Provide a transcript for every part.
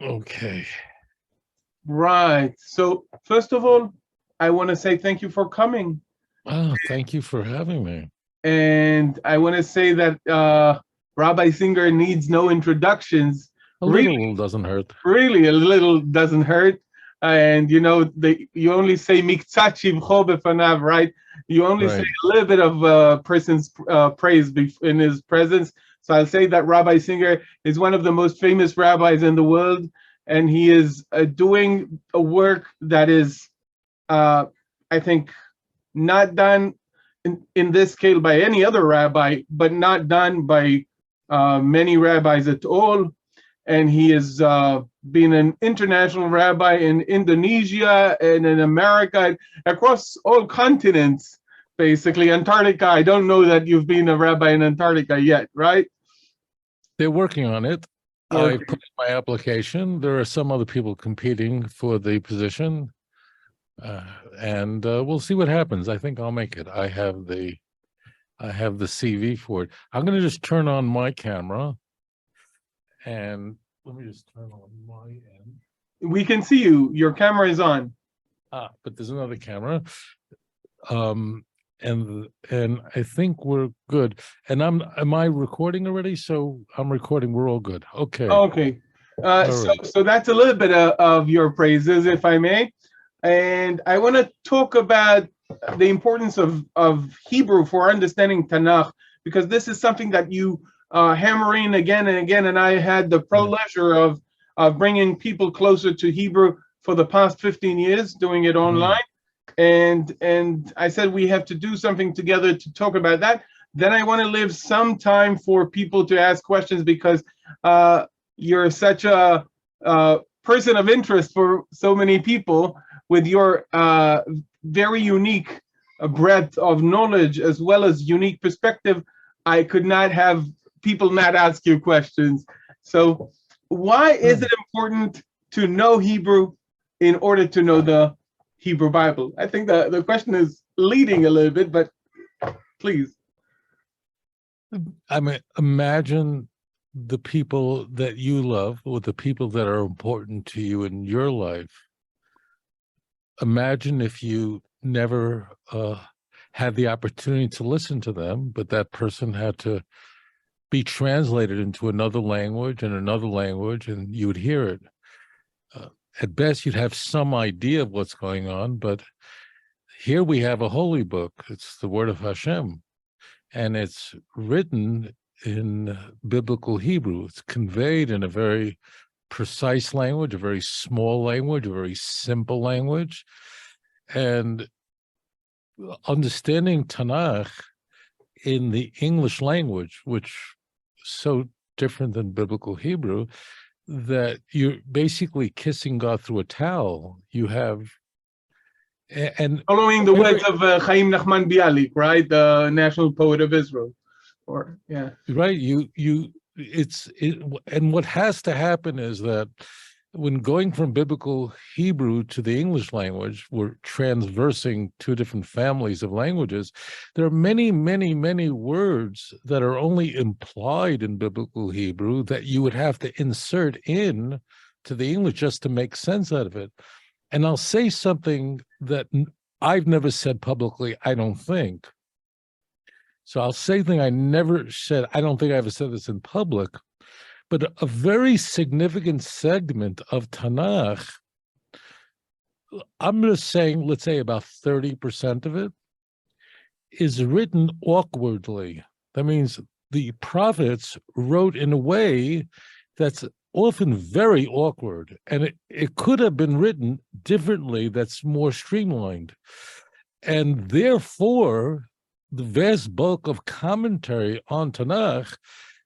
Okay. Right. So first of all, I want to say thank you for coming, Oh, thank you for having me. and I want to say that Rabbi Singer needs no introductions. A Really, little doesn't hurt. really, a little doesn't hurt. And you only say miktzat shivcho befanav, right? You only say Right. a little bit of person's praise in his presence. So I'll say that Rabbi Singer is one of the most famous rabbis in the world, and he is doing a work that is, uh, I think, not done in this scale by any other rabbi, but not done by many rabbis at all. And he has been an international rabbi in Indonesia and in America, across all continents, basically. Antarctica, I don't know that you've been a rabbi in Antarctica yet, right? They're working on it. I Okay. put in my application. There are some other people competing for the position, uh, and we'll see what happens. I think I'll make it. I have the CV for it. I'm going to just turn on my camera, and let me just turn on my end. We can see you. Your camera is on. But there's another camera. Um, and I think we're good. And am I recording already? So I'm recording. We're all good. Okay. Okay. All right. So that's a little bit of your praises, if I may. And I want to talk about the importance of Hebrew for understanding Tanakh, because this is something that you hammer in again and again. And I had the Yeah. pleasure of bringing people closer to Hebrew for the past 15 years, doing it Mm. online. And I said we have to do something together to talk about that. Then I want to leave some time for people to ask questions, because you're such a person of interest for so many people with your very unique breadth of knowledge as well as unique perspective. I could not have people not ask you questions. So, why is Sure. it important to know Hebrew in order to know the Hebrew Bible? I think the question is leading a little bit, but please. I mean, imagine the people that you love or the people that are important to you in your life. Imagine if you never had the opportunity to listen to them, but that person had to be translated into another language, and you would hear it. Uh, at best, you'd have some idea of what's going on, but here we have a holy book. It's the word of Hashem, and it's written in biblical Hebrew. It's conveyed in a very precise language, a very small language, a very simple language. And understanding Tanakh in the English language, which is so different than biblical Hebrew, that you're basically kissing God through a towel. You have, and Following the words every, of Chaim Nachman Bialik, right, the national poet of Israel, or yeah. right, and what has to happen is that when going from biblical Hebrew to the English language, we're transversing two different families of languages. There are many, many, many words that are only implied in biblical Hebrew that you would have to insert in to the English just to make sense out of it. And I'll say something that I've never said publicly, I don't think. So I'll say something I never said. I don't think I ever said this in public, but a very significant segment of Tanakh, I'm just saying, let's say about 30% of it is written awkwardly. That means the prophets wrote in a way that's often very awkward, and it could have been written differently that's more streamlined. And therefore, the vast bulk of commentary on Tanakh,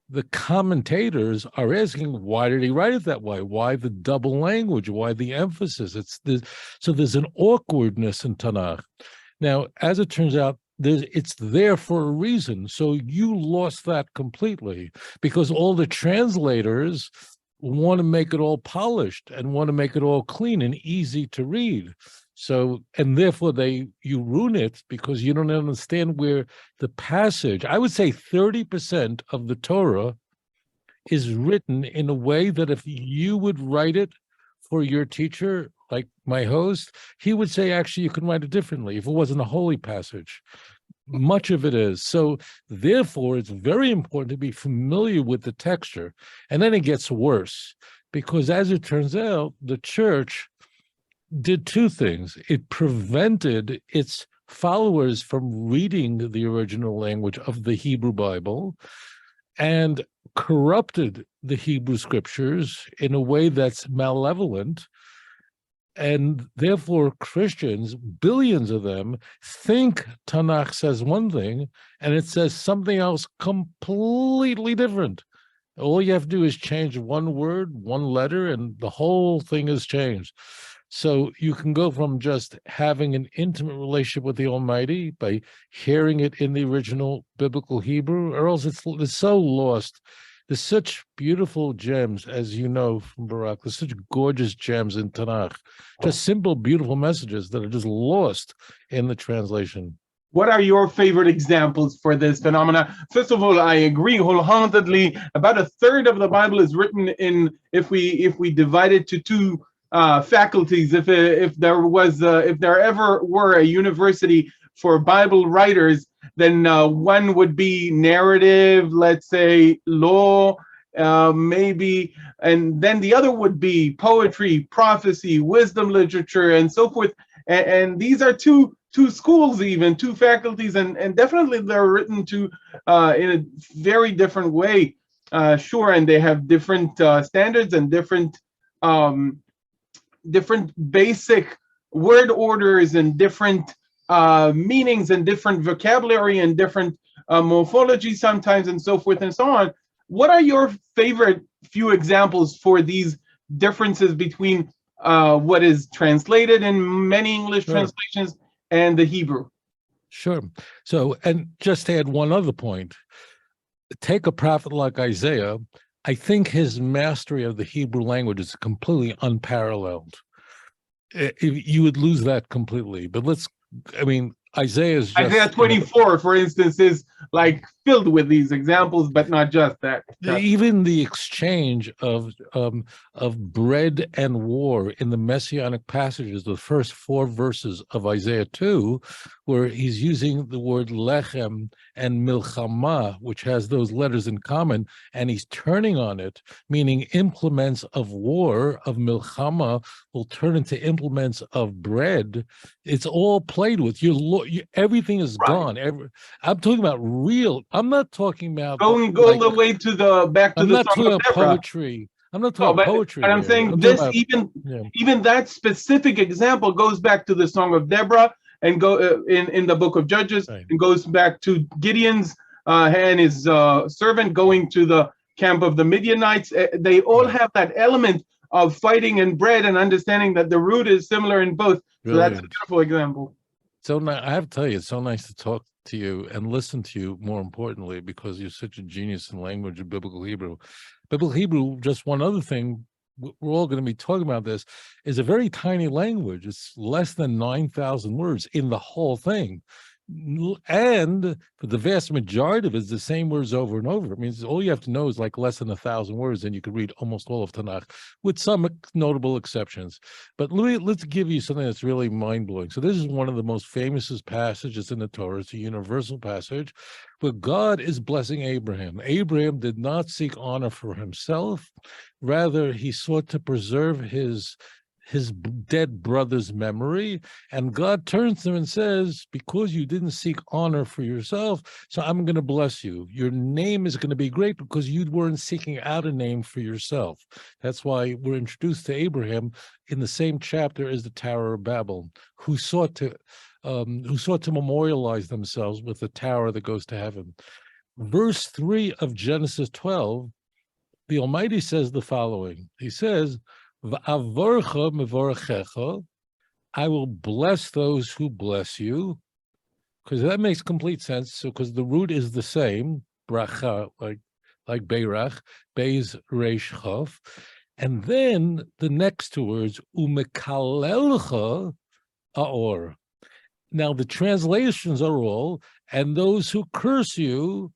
the commentators are asking, why did he write it that way? Why the double language? Why the emphasis? So there's an awkwardness in Tanakh. Now, as it turns out, it's there for a reason. So you lost that completely because all the translators want to make it all polished and want to make it all clean and easy to read. So, and therefore you ruin it because you don't understand where the passage, I would say 30% of the Torah is written in a way that if you would write it for your teacher, like my host, he would say, actually, you can write it differently if it wasn't a holy passage. Much of it is. So therefore, it's very important to be familiar with the texture. And then it gets worse, because as it turns out, the church did two things. It prevented its followers from reading the original language of the Hebrew Bible and corrupted the Hebrew scriptures in a way that's malevolent. And therefore, Christians, billions of them, think Tanakh says one thing and it says something else completely different. All you have to do is change one word, one letter, and the whole thing is changed. So you can go from just having an intimate relationship with the Almighty by hearing it in the original biblical Hebrew, or else it's so lost. There's such beautiful gems, as you know from Barak. There's such gorgeous gems in Tanakh, just simple, beautiful messages that are just lost in the translation. What are your favorite examples for this phenomena? First of all, I agree wholeheartedly. About a third of the Bible is written in, if we divide it to two faculties. If there ever were a university for Bible writers, then one would be narrative, let's say law, maybe, and then the other would be poetry, prophecy, wisdom literature, and so forth. And these are two schools, even two faculties, and definitely they're written to in a very different way, sure, and they have different standards and different basic word orders and different meanings and different vocabulary and different morphology sometimes, and so forth and so on. What are your favorite few examples for these differences between what is translated in many English translations and the Hebrew? Sure. So, and just to add one other point, take a prophet like Isaiah. I think his mastery of the Hebrew language is completely unparalleled. You would lose that completely. But Isaiah's just, Isaiah 24, for instance, is like filled with these examples, but not just that. Even the exchange of bread and war in the messianic passages, the first 4 verses of Isaiah 2, where he's using the word lechem and milchama, which has those letters in common, and he's turning on it, meaning implements of war, of milchama, will turn into implements of bread. It's all played with. Everything is gone. I'm talking about real. I'm not talking about going all the way to the back to I'm the not Song talking of about Deborah. poetry. I'm not talking about poetry. But I'm saying this, even that specific example goes back to the Song of Deborah and go in the book of Judges, and goes back to Gideon's and his servant going to the camp of the Midianites. They all have that element of fighting and bread and understanding that the root is similar in both. So that's a beautiful example. So I have to tell you, it's so nice to talk to you and listen to you, more importantly, because you're such a genius in language of biblical Hebrew. Biblical Hebrew, just one other thing, we're all going to be talking about this, is a very tiny language. It's less than 9,000 words in the whole thing. And for the vast majority of it is the same words over and over. It means all you have to know is like less than 1,000 words, and you could read almost all of Tanakh, with some notable exceptions. But let's give you something that's really mind-blowing. So this is one of the most famous passages in the Torah. It's a universal passage where God is blessing Abraham. Abraham did not seek honor for himself. Rather, he sought to preserve his dead brother's memory, and God turns to him and says, because you didn't seek honor for yourself, so I'm going to bless you. Your name is going to be great because you weren't seeking out a name for yourself. That's why we're introduced to Abraham in the same chapter as the Tower of Babel, who sought to memorialize themselves with the tower that goes to heaven. Verse 3 of Genesis 12, the Almighty says the following. He says, I will bless those who bless you, because that makes complete sense. So, because the root is the same, bracha, like Beirach, Beis Reish Chaf, and then the next 2 words, umekalelcha aor. Now the translations are all, and those who curse you,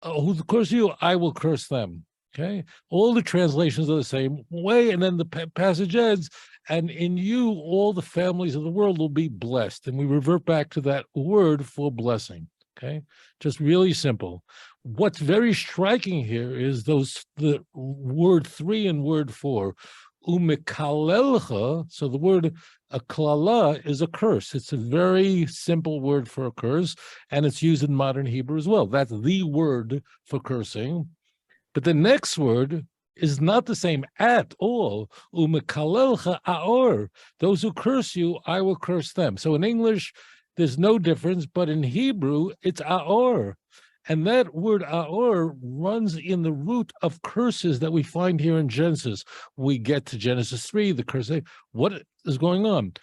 I will curse them. Okay, all the translations are the same way, and then the passage ends, and in you all the families of the world will be blessed, and we revert back to that word for blessing. Okay, just really simple. What's very striking here is the word 3 and word 4, umekalelcha. So the word a klala is a curse. It's a very simple word for a curse, and it's used in modern Hebrew as well. That's the word for cursing. But the next word is not the same at all. Umekalelcha aor. Those who curse you, I will curse them. So in English, there's no difference, but in Hebrew, it's aor. And that word aor runs in the root of curses that we find here in Genesis. We get to Genesis 3, the curse. What is going on?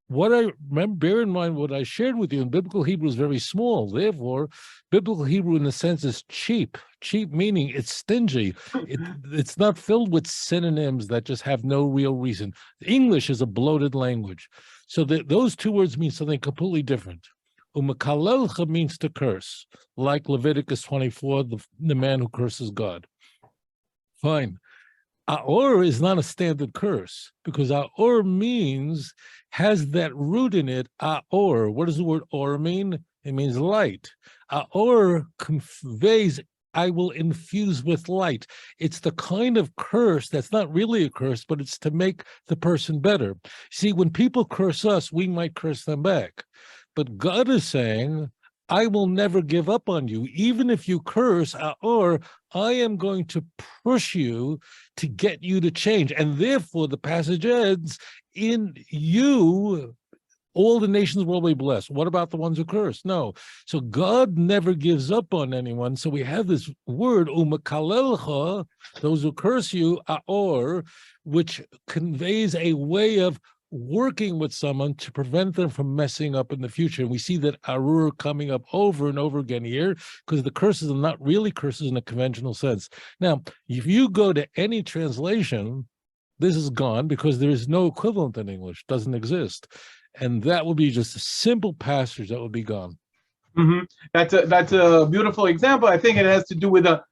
What I remember, bear in mind what I shared with you in biblical Hebrew is very small. Therefore, biblical Hebrew in the sense is cheap. Cheap meaning it's stingy. It's not filled with synonyms that just have no real reason. English is a bloated language. So those two words mean something completely different. Umakalelcha means to curse, like Leviticus 24, the man who curses God. Fine. Aor is not a standard curse because Aor has that root in it, Aor. What does the word or mean? It means light. Aor conveys, I will infuse with light. It's the kind of curse that's not really a curse, but it's to make the person better. See, when people curse us, we might curse them back. But God is saying, I will never give up on you. Even if you curse, or I am going to push you to get you to change. And therefore, the passage ends, in you, all the nations will be blessed. What about the ones who curse? No. So God never gives up on anyone. So we have this word, umakalelcha, those who curse you, aor, which conveys a way of working with someone to prevent them from messing up in the future. And we see that arur coming up over and over again here because the curses are not really curses in a conventional sense. Now, if you go to any translation, this is gone because there is no equivalent in English, doesn't exist. And that would be just a simple passage that would be gone. Mm-hmm. That's a beautiful example. I think it has to do with a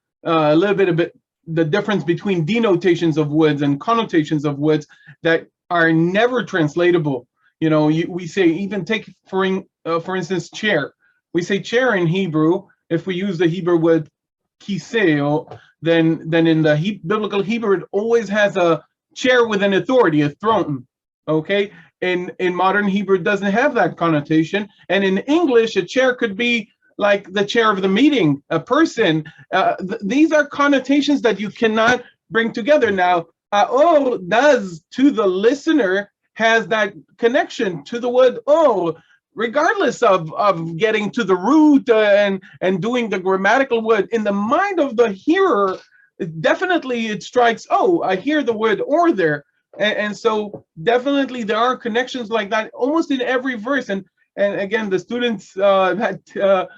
little bit the difference between denotations of words and connotations of words that are never translatable. You know, we say, even take for instance, chair. We say chair in Hebrew. If we use the Hebrew word kiseo, then in the biblical Hebrew, it always has a chair with an authority, a throne. Okay, in modern Hebrew, it doesn't have that connotation, and in English, a chair could be like the chair of the meeting, a person. These are connotations that you cannot bring together. Now, or does to the listener has that connection to the word oh, regardless of getting to the root and doing the grammatical word. In the mind of the hearer, definitely it strikes, oh, I hear the word or there. And so definitely there are connections like that almost in every verse. And again, the students that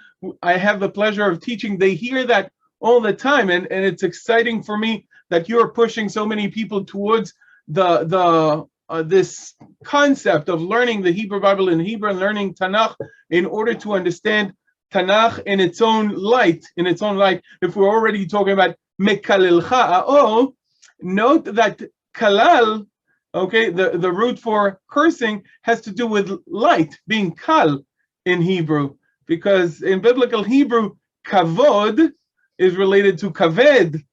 I have the pleasure of teaching, they hear that all the time. And it's exciting for me that you're pushing so many people towards this concept of learning the Hebrew Bible in Hebrew and learning Tanakh in order to understand Tanakh in its own light. If we're already talking about mekalilcha, oh, note that kalal, okay, the root for cursing has to do with light, being kal in Hebrew, because in biblical Hebrew, kavod is related to kaved,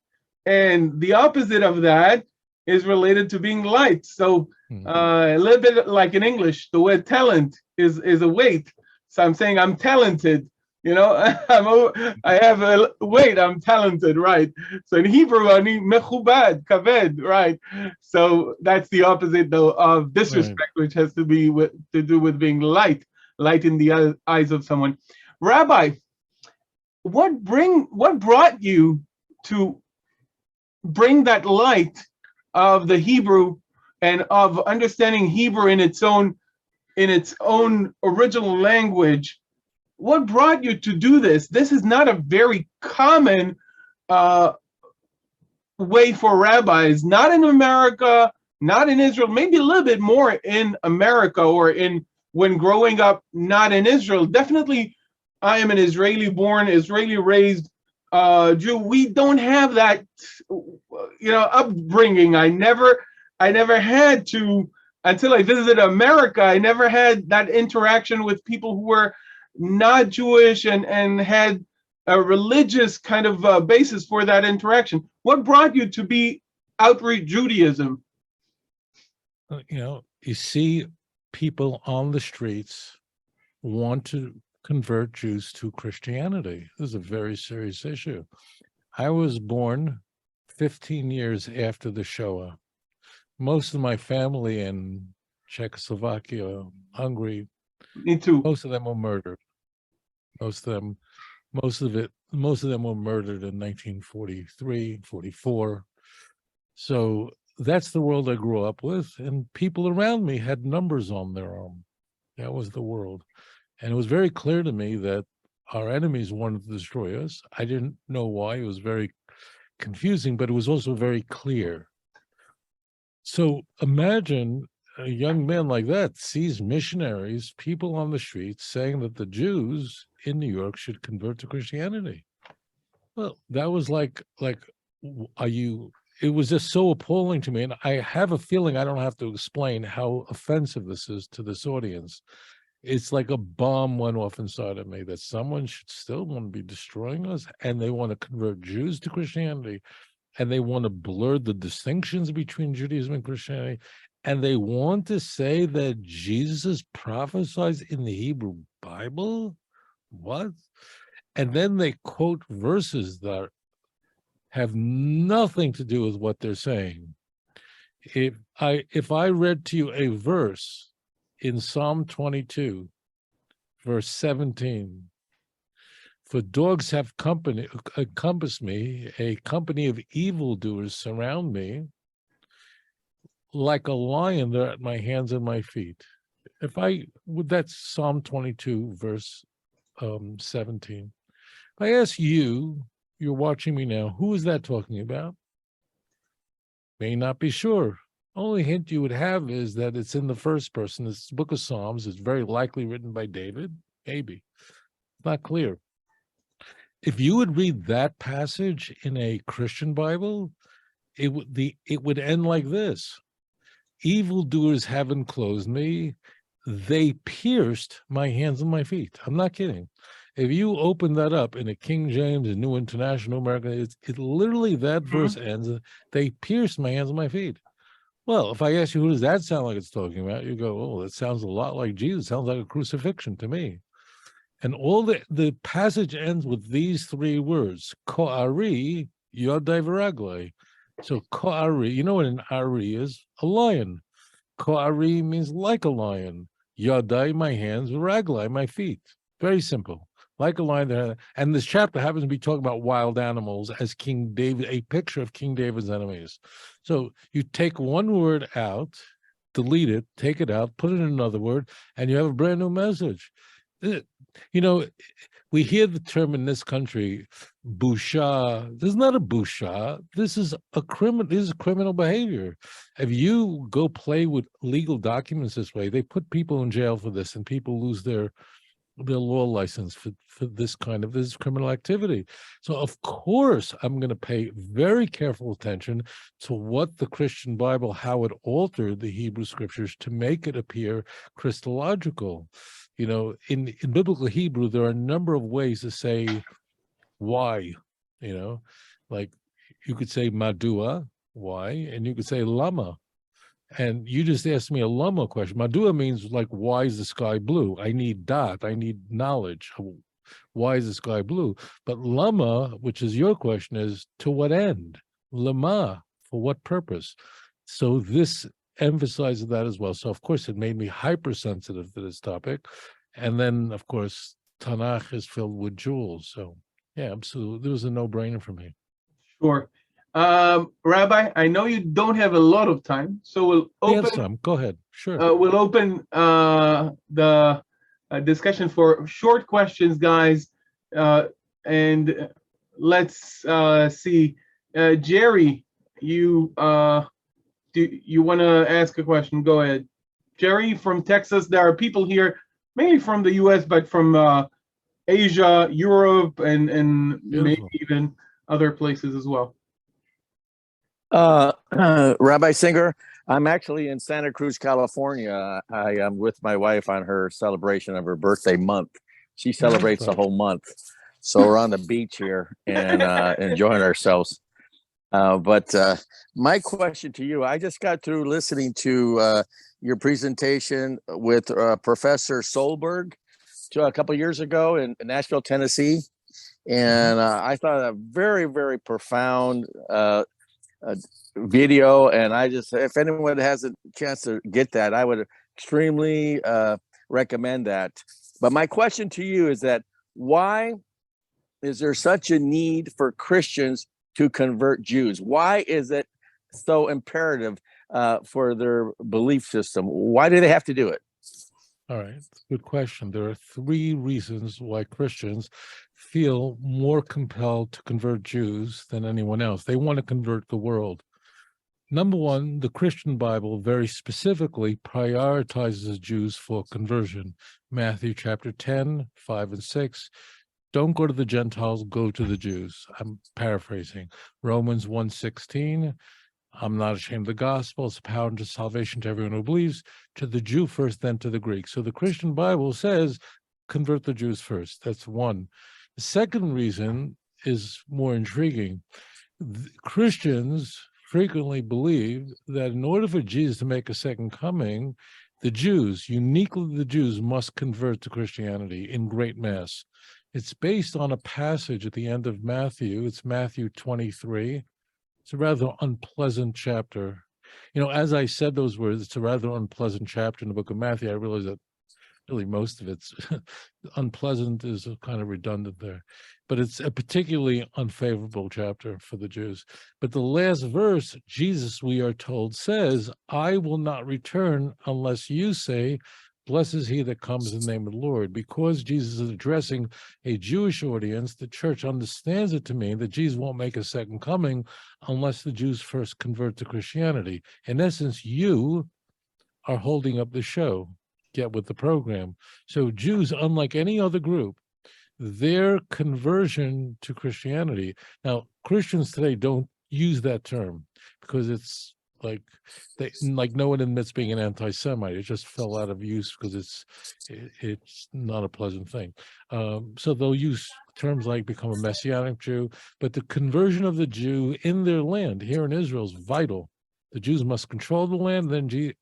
and the opposite of that is related to being light. So a little bit like in English, the word talent is a weight. So I'm saying I'm talented, you know, I have a weight, I'm talented, right? So in Hebrew, I need mechubad, kaved, right? So that's the opposite, though, of disrespect, right, which has to do with being light in the eyes of someone. Rabbi, what brought you to bring that light of the Hebrew and of understanding Hebrew in its own original language? What brought you to do this? This is not a very common way for rabbis, not in America, not in Israel, maybe a little bit more in America or when growing up, not in Israel. Definitely, I am an Israeli born, Israeli raised Jew, we don't have that, upbringing. I never had to, until I visited America. I never had that interaction with people who were not Jewish and had a religious kind of basis for that interaction. What brought you to be outreach Judaism? You see people on the streets want to convert Jews to Christianity. This is a very serious issue. I was born 15 years after the Shoah. Most of my family in Czechoslovakia, Hungary, Me too. most of them were murdered. Most of them were murdered in 1943, 44. So that's the world I grew up with, and people around me had numbers on their arm. That was the world. And it was very clear to me that our enemies wanted to destroy us. I didn't know why. It was very confusing, but it was also very clear. So imagine a young man like that sees missionaries, people on the streets saying that the Jews in New York should convert to Christianity. Well, that was like, it was just so appalling to me. And I have a feeling I don't have to explain how offensive this is to this audience. It's like a bomb went off inside of me that someone should still want to be destroying us, and they want to convert Jews to Christianity, and they want to blur the distinctions between Judaism and Christianity, and they want to say that Jesus prophesied in the Hebrew Bible. What? And then they quote verses that have nothing to do with what they're saying. If I read to you a verse in Psalm 22, verse 17, for dogs have encompassed me, a company of evildoers surround me, like a lion they're at my hands and my feet. That's Psalm 22, verse 17. If I ask you, you're watching me now, who is that talking about? May not be sure. Only hint you would have is that it's in the first person. This book of Psalms is very likely written by David. Maybe. It's not clear. If you would read that passage in a Christian Bible, it would end like this. Evildoers have enclosed me. They pierced my hands and my feet. I'm not kidding. If you open that up in a King James and New International American, it literally, that verse ends, they pierced my hands and my feet. Well, if I ask you, who does that sound like it's talking about? You go, oh, that sounds a lot like Jesus. Sounds like a crucifixion to me. And all the passage ends with these three words, ko'ari yodai v'raglai. So ko'ari, you know what an ari is? A lion. Ko'ari means like a lion. Yodai, my hands, v'raglai, my feet. Very simple. Like a lion. And this chapter happens to be talking about wild animals as King David, a picture of King David's enemies. So you take one word out, delete it, take it out, put it in another word, and you have a brand new message. We hear the term in this country, busha. This is not a busha. This is criminal behavior. If you go play with legal documents this way, they put people in jail for this, and people lose their law license for this criminal activity. So of course I'm going to pay very careful attention to what the Christian Bible, how it altered the Hebrew scriptures to make it appear Christological. In biblical Hebrew, there are a number of ways to say why, like you could say madua, why, and you could say lama. And you just asked me a lama question. Madua means like, why is the sky blue? I need dat, I need knowledge. Why is the sky blue? But lama, which is your question, is to what end? Lama, for what purpose? So this emphasizes that as well. So of course it made me hypersensitive to this topic. And then of course, Tanakh is filled with jewels. So yeah, absolutely. It was a no-brainer for me. Sure. Rabbi, I know you don't have a lot of time, so we'll open. Go ahead. Sure. We'll open the discussion for short questions, guys, and let's see. Jerry, you want to ask a question? Go ahead, Jerry from Texas. There are people here, mainly from the U.S., but from Asia, Europe, and maybe Beautiful. even other places as well. Rabbi Singer, I'm actually in Santa Cruz, California. I am with my wife on her celebration of her birthday month. She celebrates the whole month. So we're on the beach here and enjoying ourselves. But my question to you, I just got through listening to your presentation with Professor Solberg a couple years ago in Nashville, Tennessee. And I thought a very, very profound video. And I just, if anyone has a chance to get that, I would extremely recommend that. But my question to you is that why is there such a need for Christians to convert Jews? Why is it so imperative for their belief system? Why do they have to do it? All right, good question. There are three reasons why Christians feel more compelled to convert Jews than anyone else. They want to convert the world. Number one, the Christian Bible very specifically prioritizes Jews for conversion. Matthew chapter 10, 5 and 6. Don't go to the Gentiles, go to the Jews. I'm paraphrasing. Romans 1:16. I'm not ashamed of the gospel. It's a power unto salvation to everyone who believes, to the Jew first, then to the Greek. So the Christian Bible says, convert the Jews first. That's one. The second reason is more intriguing. Christians frequently believe that in order for Jesus to make a second coming, the Jews, uniquely the Jews, must convert to Christianity in great mass. It's based on a passage at the end of Matthew. It's Matthew 23. It's a rather unpleasant chapter. You know, as I said those words, it's a rather unpleasant chapter in the book of Matthew. I realize that really most of it's unpleasant is kind of redundant there. But it's a particularly unfavorable chapter for the Jews. But the last verse, Jesus, we are told, says, I will not return unless you say, blessed is he that comes in the name of the Lord. Because Jesus is addressing a Jewish audience, the church understands it to mean that Jesus won't make a second coming unless the Jews first convert to Christianity. In essence, you are holding up the show. Get with the program. So Jews, unlike any other group, their conversion to Christianity. Now, Christians today don't use that term because it's like no one admits being an anti-Semite. It just fell out of use because it's not a pleasant thing. So they'll use terms like become a Messianic Jew, but the conversion of the Jew in their land here in Israel is vital. The Jews must control the land,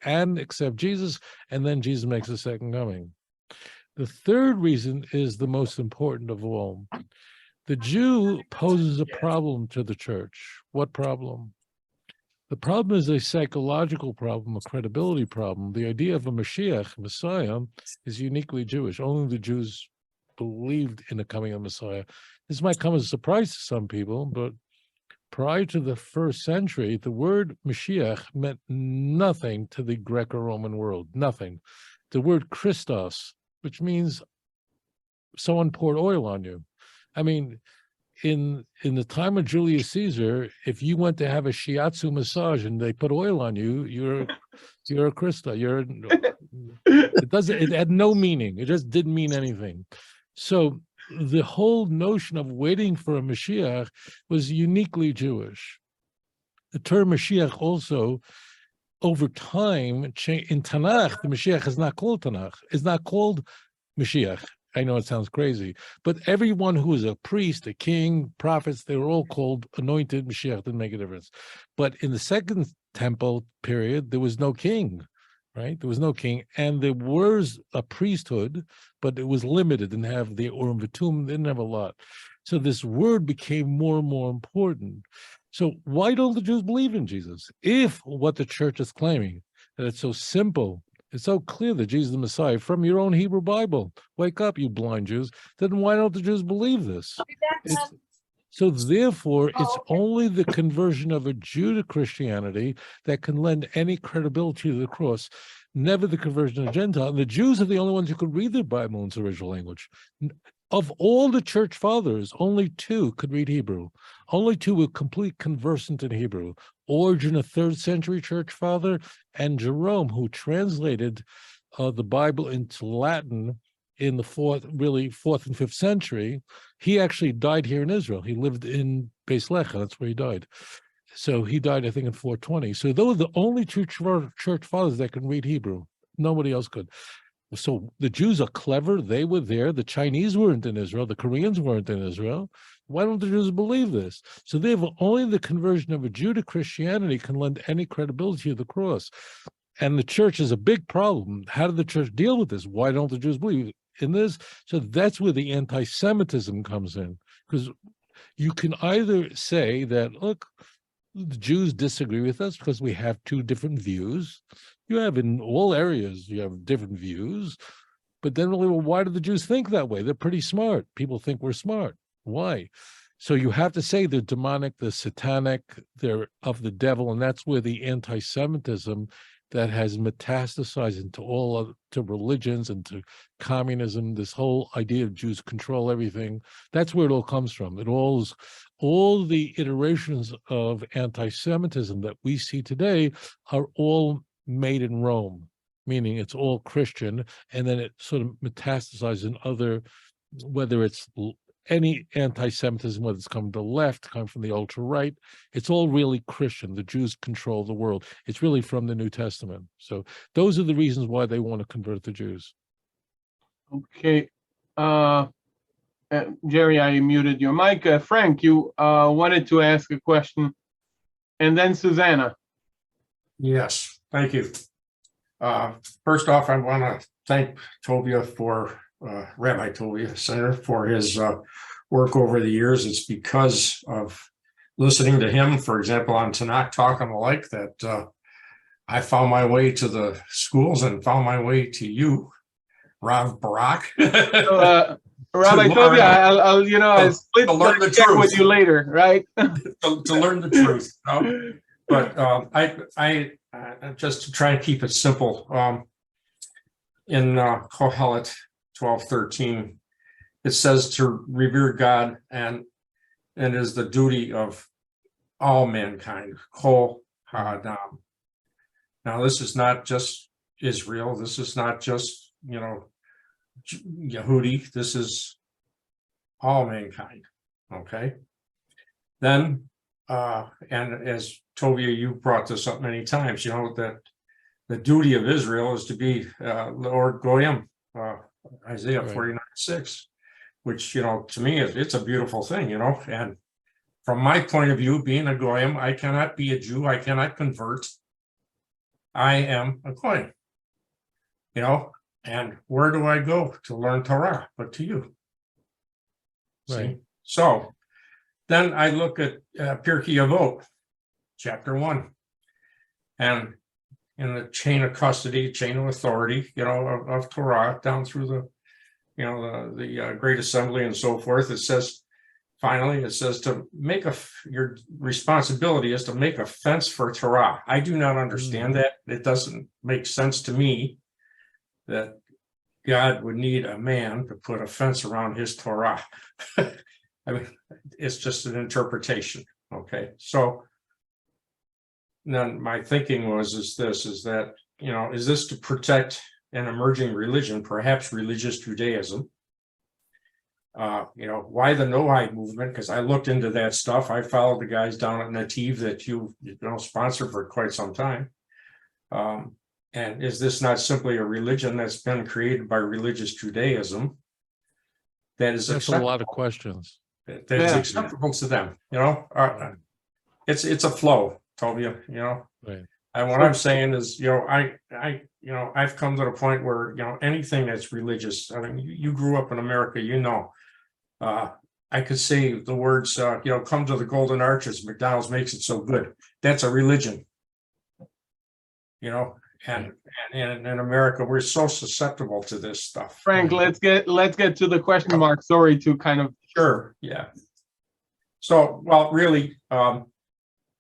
and accept Jesus, and then Jesus makes a second coming. The third reason is the most important of all. The Jew poses a problem to the church. What problem? The problem is a psychological problem, a credibility problem. The idea of a Mashiach, Messiah, is uniquely Jewish. Only the Jews believed in the coming of Messiah. This might come as a surprise to some people, but prior to the first century, the word Mashiach meant nothing to the Greco-Roman world, nothing. The word Christos, which means someone poured oil on you. I mean, in the time of Julius Caesar, if you went to have a shiatsu massage and they put oil on you, you're a Christa. It had no meaning. It just didn't mean anything. So the whole notion of waiting for a Mashiach was uniquely Jewish. The term Mashiach also, over time, in Tanakh, the Mashiach is not called Tanakh. It's not called Mashiach. I know it sounds crazy, but everyone who is a priest, a king, prophets, they were all called anointed. Mashiach didn't make a difference. But in the second temple period, there was no king, right? There was no king, and there was a priesthood, but it was limited. Didn't have the Urim V'Tumim, didn't have a lot. So this word became more and more important. So why don't the Jews believe in Jesus? If what the church is claiming, that it's so simple, it's so clear that Jesus is the Messiah from your own Hebrew Bible. Wake up, you blind Jews. Then why don't the Jews believe this? So therefore, it's only the conversion of a Jew to Christianity that can lend any credibility to the cross, never the conversion of a Gentile. And the Jews are the only ones who could read their Bible in its original language. Of all the church fathers, only two could read Hebrew. Only two were complete conversant in Hebrew. Origen, a 3rd century church father, and Jerome, who translated the Bible into Latin in the fourth and fifth century. He actually died here in Israel. He lived in Beis Lecha. That's where he died. So he died, I think, in 420. So those are the only two church fathers that can read Hebrew. Nobody else could. So the Jews are clever. They were there. The Chinese weren't in Israel. The Koreans weren't in Israel. Why don't the Jews believe this? So therefore, only the conversion of a Jew to Christianity can lend any credibility to the cross. And the church is a big problem. How did the church deal with this? Why don't the Jews believe in this? So that's where the anti-Semitism comes in. Because you can either say that, look, the Jews disagree with us because we have two different views. You have in all areas, you have different views. But then really, well, why do the Jews think that way? They're pretty smart. People think we're smart. Why? So you have to say they're demonic, they're satanic, they're of the devil. And that's where the anti-Semitism that has metastasized into to religions and to communism, this whole idea of Jews control everything, that's where it all comes from. All the iterations of anti-Semitism that we see today are all made in Rome, meaning it's all Christian, and then it sort of metastasizes in other, whether it's any anti-Semitism, whether it's coming to the left, coming from the ultra-right, it's all really Christian. The Jews control the world. It's really from the New Testament. So those are the reasons why they want to convert the Jews. Okay. Jerry, I muted your mic. Frank, you wanted to ask a question. And then Susanna. Yes, thank you. First off, I want to thank Tovia Rabbi Tovia Singer for his work over the years. It's because of listening to him, for example, on Tanakh Talk and the like, that I found my way to the schools and found my way to you, Rav Barak. Rabbi Tovia, I'll split the check with you later, right? to learn the truth. But I just to try and keep it simple, in Kohelet 12:13, it says to revere God and is the duty of all mankind. Kol ha'adam. Now, this is not just Israel. This is not just Yehudi. This is all mankind. Okay. Then, and as Tovia, you brought this up many times, that the duty of Israel is to be Lord Goyim, Isaiah 49:6, which, to me, it's a beautiful thing, and from my point of view, being a Goyim, I cannot be a Jew. I cannot convert. I am a Goyim, and where do I go to learn Torah but to you? Right. See? So then I look at Pirkei Avot, chapter 1, and in the chain of custody, chain of authority, of Torah down through the Great Assembly and so forth. It says, finally, to make your responsibility is to make a fence for Torah. I do not understand that. It doesn't make sense to me that God would need a man to put a fence around his Torah. I mean, it's just an interpretation. Okay. So then my thinking is that, is this to protect an emerging religion, perhaps religious Judaism? Why the Noahide movement? Because I looked into that stuff. I followed the guys down at Nativ that you sponsored for quite some time. And is this not simply a religion that's been created by religious Judaism that is That's a lot of questions. That is acceptable to them? It's a flow, Tovia. Right. And what I'm saying is, I've come to the point where anything that's religious. I mean, you grew up in America, I could say the words, come to the Golden Arches. McDonald's makes it so good. That's a religion. And in America, we're so susceptible to this stuff. Frank, let's get to the question mark. Sorry to kind of. Sure. Yeah. So, well, really,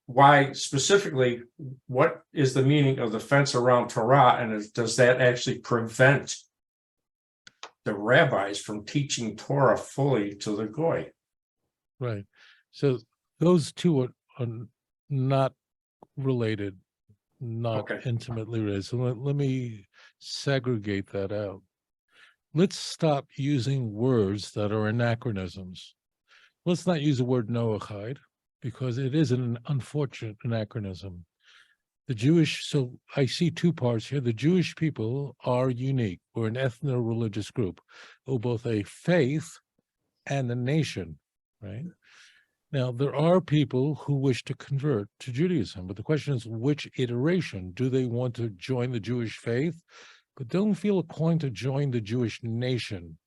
why specifically, what is the meaning of the fence around Torah, and does that actually prevent the rabbis from teaching Torah fully to the Goy? Right. So those two are not related, not intimately related. So let me segregate that out. let's stop using words that are anachronisms. Let's not use the word Noahide because it is an unfortunate anachronism. The Jewish, so I see two parts here. The Jewish people are unique. We're an ethno-religious group, who both a faith and a nation, right? Now, there are people who wish to convert to Judaism, but the question is, which iteration? Do they want to join the Jewish faith, but don't feel inclined to join the Jewish nation?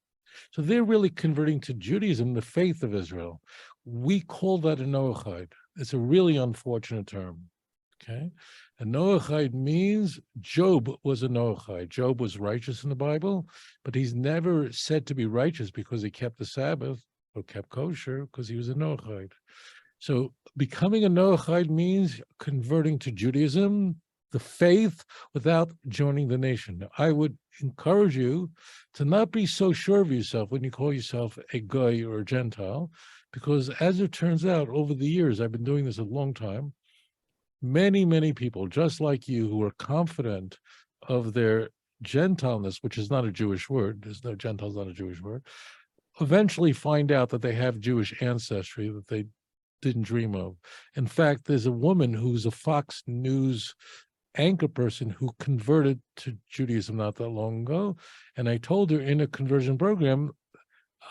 So they're really converting to Judaism, the faith of Israel. We call that a Noahide. It's a really unfortunate term, okay? A Noahide means Job was a Noahide. Job was righteous in the Bible, but he's never said to be righteous because he kept the Sabbath or kept kosher, because he was a Noahide. So becoming a Noahide means converting to Judaism, the faith, without joining the nation. Now, I would encourage you to not be so sure of yourself when you call yourself a Goy or a Gentile, because as it turns out, over the years, I've been doing this a long time, many, many people, just like you, who are confident of their Gentileness, which is not a Jewish word, there's no Gentile's not a Jewish word, eventually find out that they have Jewish ancestry that they didn't dream of. In fact, there's a woman who's a Fox News anchor person who converted to Judaism not that long ago, and I told her in a conversion program,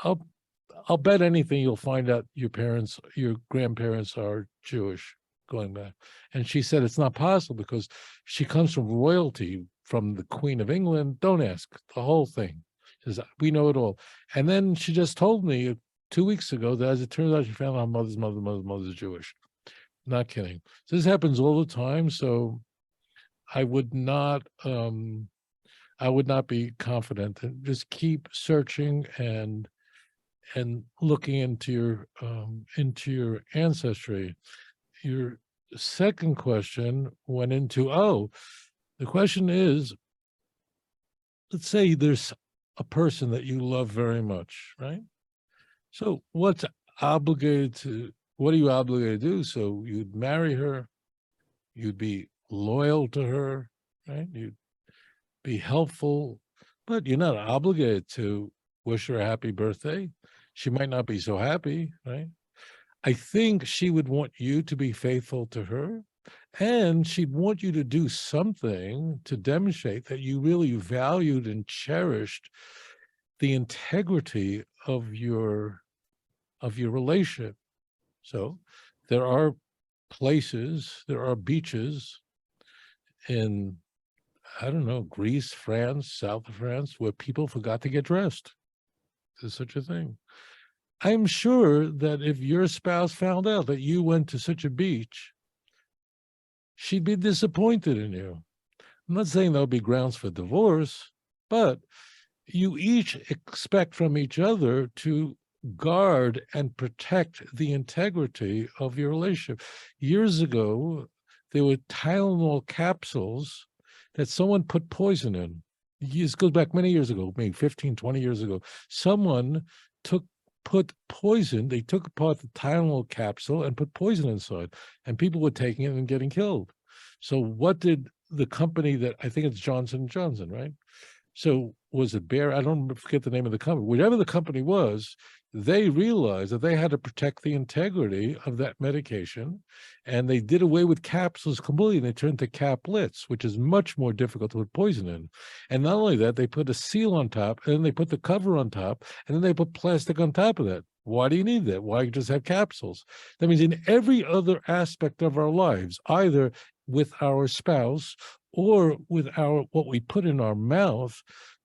I'll bet anything you'll find out your grandparents are Jewish going back. And she said it's not possible because she comes from royalty, from the Queen of England. Don't ask, the whole thing. She says, we know it all. And then she just told me 2 weeks ago that as it turns out, she found out her mother's Jewish. Not kidding. So this happens all the time. So I would not be confident. Just keep searching and looking into your ancestry. Your second question went into, the question is, let's say there's a person that you love very much, right? So what are you obligated to do? So you'd marry her, you'd be loyal to her, right? You'd be helpful, but you're not obligated to wish her a happy birthday. She might not be so happy, right? I think she would want you to be faithful to her, and she'd want you to do something to demonstrate that you really valued and cherished the integrity of your relationship. So there are places, there are beaches in, I don't know, Greece, France, south of France, where people forgot to get dressed. There's such a thing. I'm sure that if your spouse found out that you went to such a beach, she'd be disappointed in you. I'm not saying there'll be grounds for divorce, but you each expect from each other to guard and protect the integrity of your relationship. Years ago, there were Tylenol capsules that someone put poison in. This goes back many years ago, maybe 15, 20 years ago. Someone put poison, they took apart the Tylenol capsule and put poison inside, and people were taking it and getting killed. So what did the company that, I think it's Johnson & Johnson, right? So was it Bayer? I don't forget the name of the company. Whatever the company was, they realized that they had to protect the integrity of that medication, and they did away with capsules completely, and they turned to caplets, which is much more difficult to put poison in. And not only that, they put a seal on top, and then they put the cover on top, and then they put plastic on top of that. Why do you need that? Why just have capsules? That means in every other aspect of our lives, either with our spouse or with what we put in our mouth,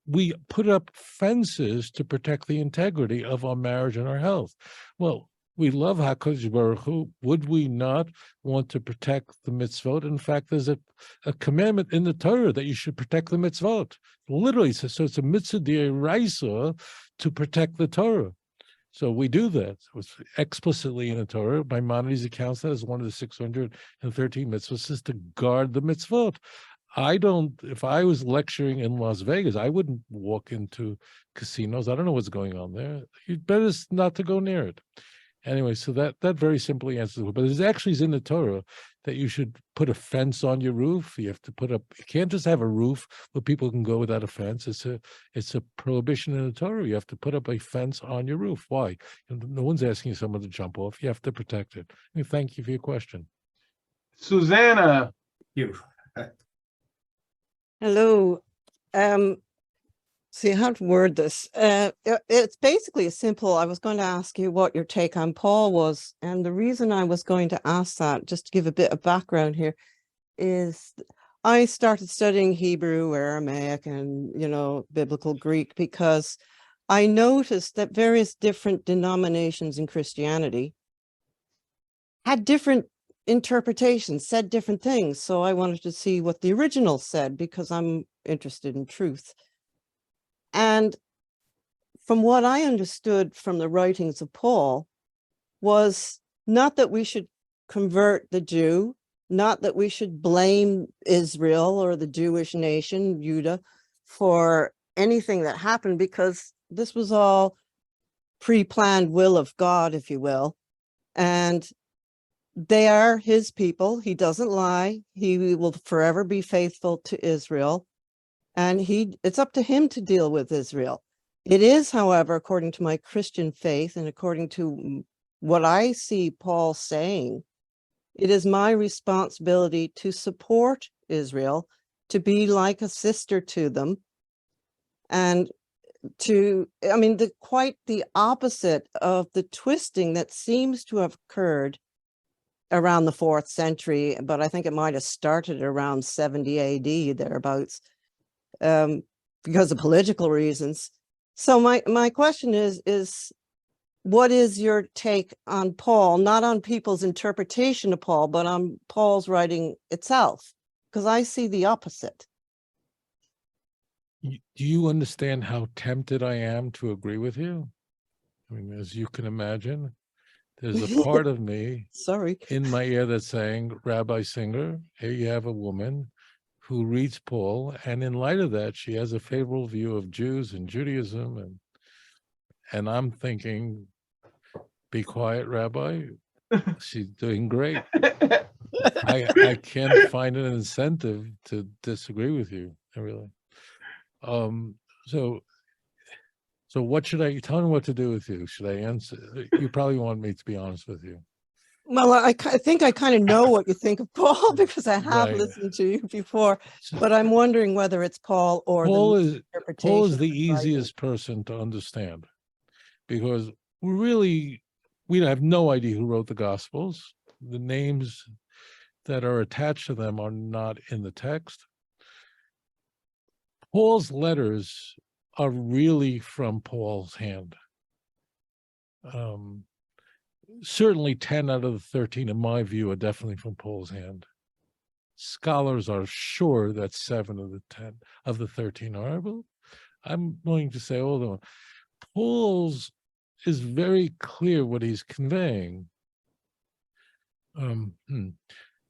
we put up fences to protect the integrity of our marriage and our health. Well, we love HaKadosh Baruch Hu. Would we not want to protect the mitzvot? In fact, there's a commandment in the Torah that you should protect the mitzvot. Literally, so it's a mitzvah d'oraisa to protect the Torah. So we do that. It's explicitly in the Torah. Maimonides accounts that as one of the 613 mitzvahs is to guard the mitzvot. If I was lecturing in Las Vegas, I wouldn't walk into casinos. I don't know what's going on there. You'd better not to go near it. Anyway, so that very simply answers it. But it actually is in the Torah that you should put a fence on your roof. You have to put up, you can't just have a roof where people can go without a fence. It's a prohibition in the Torah. You have to put up a fence on your roof. Why? No one's asking someone to jump off. You have to protect it. Thank you for your question. Susanna. You. Hello. See how to word this. It's basically a simple. I was going to ask you what your take on Paul was. And the reason I was going to ask that, just to give a bit of background here, is I started studying Hebrew, Aramaic, and, biblical Greek, because I noticed that various different denominations in Christianity had different interpretations, said different things. So I wanted to see what the original said, because I'm interested in truth. And from what I understood from the writings of Paul was not that we should convert the Jew, not that we should blame Israel or the Jewish nation, Judah, for anything that happened, because this was all pre-planned will of God, if you will. And they are his people. He doesn't lie. He will forever be faithful to Israel. And it's up to him to deal with Israel. It is, however, according to my Christian faith and according to what I see Paul saying, it is my responsibility to support Israel, to be like a sister to them, and quite the opposite of the twisting that seems to have occurred around the 4th century, but I think it might have started around 70 AD, thereabouts. Because of political reasons. So my question is what is your take on Paul, not on people's interpretation of Paul, but on Paul's writing itself? Because I see the opposite. Do you understand how tempted I am to agree with you? I mean, as you can imagine, there's a part of me in my ear that's saying, Rabbi Singer, here you have a woman who reads Paul, and in light of that, she has a favorable view of Jews and Judaism, and I'm thinking, be quiet, Rabbi. She's doing great. I can't find an incentive to disagree with you, really. So what should I tell me what to do with you? Should I answer? You probably want me to be honest with you. Well, I think I kind of know what you think of Paul because I have listened to you before, but I'm wondering whether it's Paul or Paul is the easiest person to understand, because we have no idea who wrote the Gospels. The names that are attached to them are not in the text. Paul's letters are really from Paul's hand. Certainly 10 out of the 13, in my view, are definitely from Paul's hand. Scholars are sure that 7 of the 10 of the 13 are, but I'm going to say, although Paul's is very clear what he's conveying.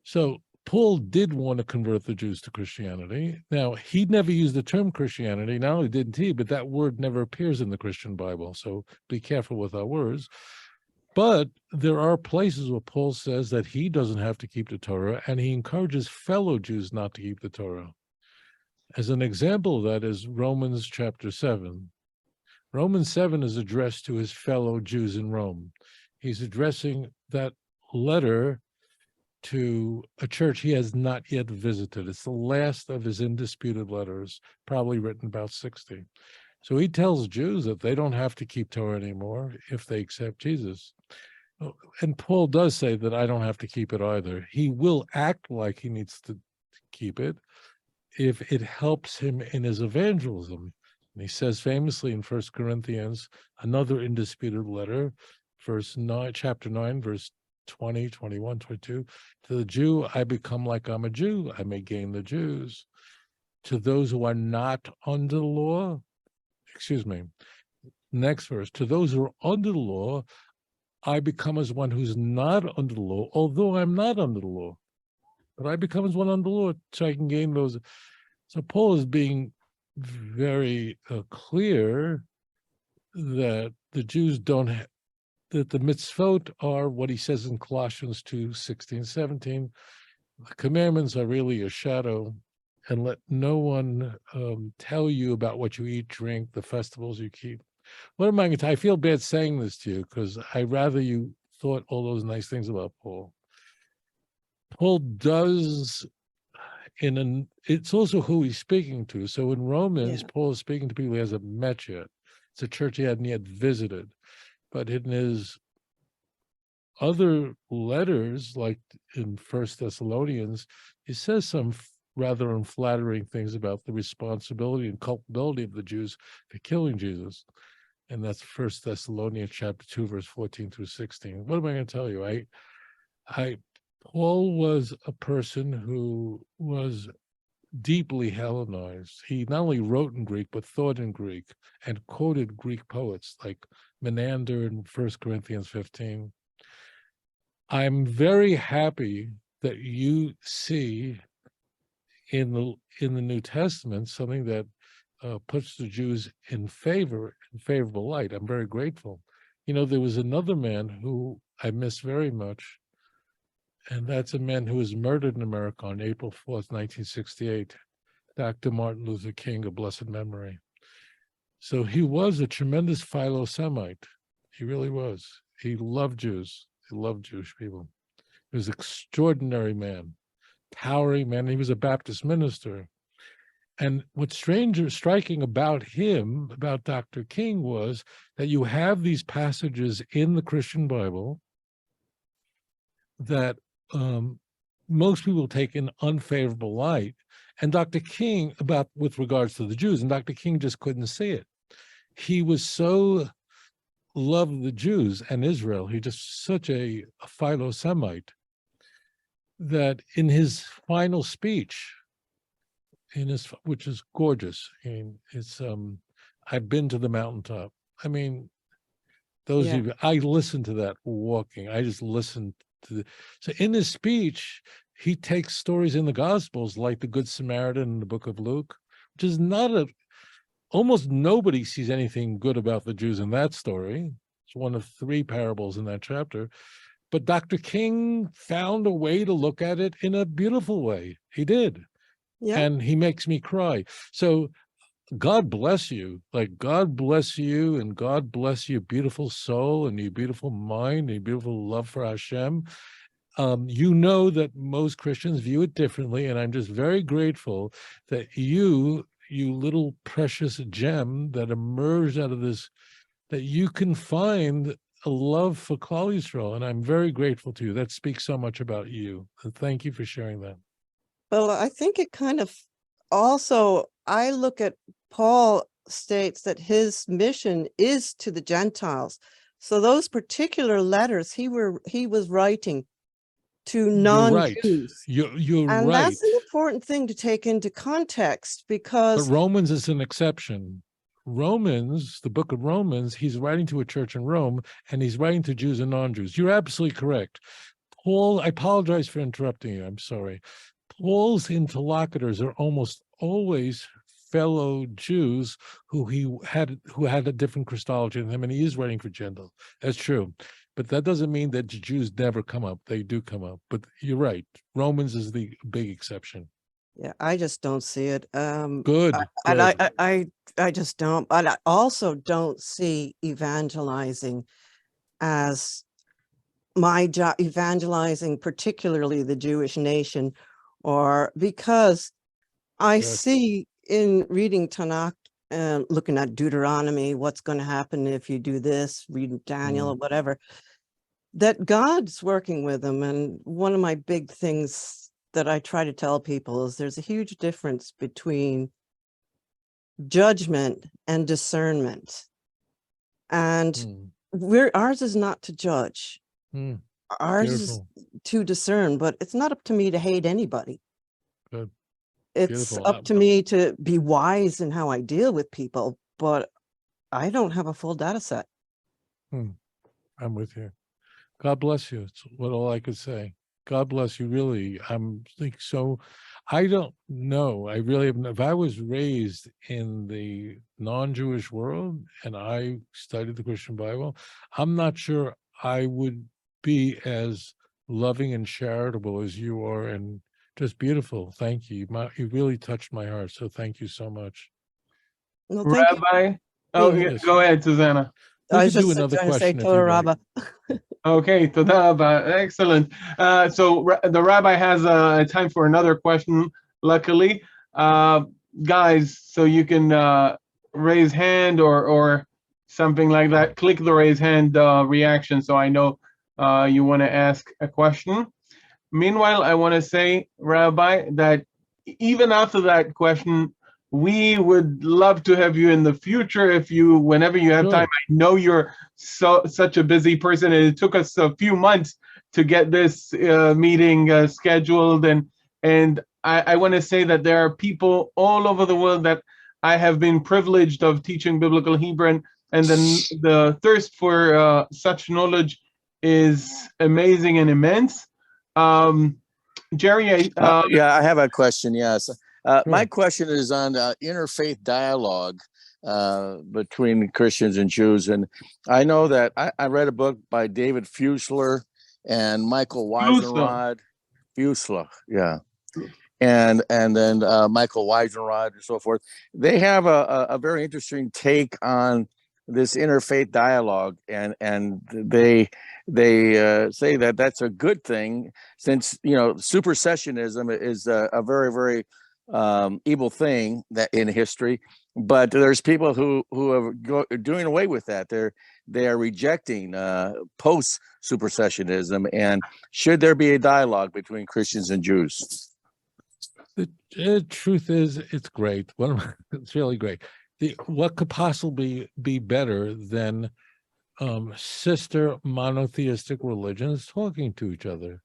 So Paul did want to convert the Jews to Christianity. Now, he never used the term Christianity. Not only didn't he, but that word never appears in the Christian Bible. So be careful with our words. But there are places where Paul says that he doesn't have to keep the Torah, and he encourages fellow Jews not to keep the Torah. As an example of that is Romans chapter 7. Romans 7 is addressed to his fellow Jews in Rome. He's addressing that letter to a church he has not yet visited. It's the last of his indisputed letters, probably written about 60. So he tells Jews that they don't have to keep Torah anymore if they accept Jesus. And Paul does say that I don't have to keep it either. He will act like he needs to keep it if it helps him in his evangelism. And he says famously in 1 Corinthians, another indisputed letter, chapter 9, verse 20, 21, 22, to the Jew, I become like I'm a Jew. I may gain the Jews. To those who are not under the law, next verse, to those who are under the law, I become as one who's not under the law, although I'm not under the law. But I become as one under the law so I can gain those. So Paul is being very clear that the Jews don't have, that the mitzvot are what he says in Colossians 2, 16, 17. The commandments are really a shadow, and let no one tell you about what you eat, drink, the festivals you keep. What am I going to? I feel bad saying this to you because I rather you thought all those nice things about Paul. Paul does it's also who he's speaking to. So in Romans, Yeah. Paul is speaking to people he hasn't met yet. It's a church he hadn't yet visited. But in his other letters, like in First Thessalonians, he says some rather unflattering things about the responsibility and culpability of the Jews for killing Jesus. And that's First Thessalonians chapter 2, verse 14 through 16. What am I going to tell you? Paul was a person who was deeply Hellenized. He not only wrote in Greek, but thought in Greek and quoted Greek poets like Menander in 1 Corinthians 15. I'm very happy that you see in the New Testament something that puts the Jews in favorable light. I'm very grateful. You know, there was another man who I miss very much, and that's a man who was murdered in America on April 4th, 1968, Dr. Martin Luther King, of blessed memory. So he was a tremendous philo-Semite. He really was. He loved Jews. He loved Jewish people. He was an extraordinary man, towering man. He was a Baptist minister. And what's striking about him, about Dr. King, was that you have these passages in the Christian Bible that most people take in unfavorable light, and Dr. King with regards to the Jews, and Dr. King just couldn't see it. He was so loved the Jews and Israel. He just such a philo-Semite that in his final speech, which is gorgeous, it's I've been to the mountaintop. I mean, those of you, I listened to that walking. I just listened to so in his speech, he takes stories in the Gospels like the Good Samaritan in the book of Luke, which is almost nobody sees anything good about the Jews in that story. It's one of 3 parables in that chapter. But Dr. King found a way to look at it in a beautiful way. He did. Yeah. And he makes me cry. So God bless you. Like, God bless you, and God bless your beautiful soul and your beautiful mind and your beautiful love for Hashem. You know that most Christians view it differently, and I'm just very grateful that you little precious gem that emerged out of this, that you can find a love for Klal Yisrael, and I'm very grateful to you. That speaks so much about you. And thank you for sharing that. Well, I think it kind of also, I look at Paul states that his mission is to the Gentiles. So those particular letters he was writing to non-Jews. You're and right. That's an important thing to take into context, because But Romans is an exception. Romans, the book of Romans, he's writing to a church in Rome, and he's writing to Jews and non-Jews. You're absolutely correct. Paul, I apologize for interrupting you. I'm sorry. Paul's interlocutors are almost always fellow Jews who had a different Christology than him, and he is writing for Gentiles. That's true. But that doesn't mean that Jews never come up. They do come up. But you're right. Romans is the big exception. Yeah, I just don't see it. Good. And I just don't. But I also don't see evangelizing as my job, evangelizing particularly the Jewish nation, or because I see in reading Tanakh, looking at Deuteronomy, what's going to happen if you do this, reading Daniel or whatever, that God's working with them. And one of my big things that I try to tell people is there's a huge difference between judgment and discernment. And ours is not to judge. Ours is to discern, but it's not up to me to hate anybody. Good. It's Beautiful. up to me to be wise in how I deal with people, but I don't have a full data set. I'm with you. God bless you. It's all I could say. God bless you, really. I don't know. I really have. If I was raised in the non-Jewish world and I studied the Christian Bible, I'm not sure I would be as loving and charitable as you are, and just beautiful. Thank you. You really touched my heart. So thank you so much. Well, thank you. Rabbi, oh, being yeah, here. go ahead, Susanna. We I could was do just another trying to say question if you Torah like. Rabba. Okay, toda rabba. Excellent. So the rabbi has time for another question, luckily. Guys, so you can raise hand or something like that. Click the raise hand reaction so I know you want to ask a question. Meanwhile, I want to say, Rabbi, that even after that question, we would love to have you in the future whenever you have Sure. time. I know you're such a busy person, and it took us a few months to get this meeting scheduled. And I want to say that there are people all over the world that I have been privileged of teaching biblical Hebrew, and the thirst for such knowledge is amazing and immense. Jerry, Yeah, I have a question. Yes. My Sure. question is on interfaith dialogue between Christians and Jews. And I know that I read a book by David Fusler and Michael Weisenrod. Fusler, yeah. And then Michael Weisenrod and so forth. They have a very interesting take on this interfaith dialogue, and they say that that's a good thing, since supersessionism is a very, very evil thing that in history. But there's people who are doing away with that. They are rejecting post supersessionism. And should there be a dialogue between Christians and Jews? The truth is, it's great. It's really great. What could possibly be better than sister monotheistic religions talking to each other?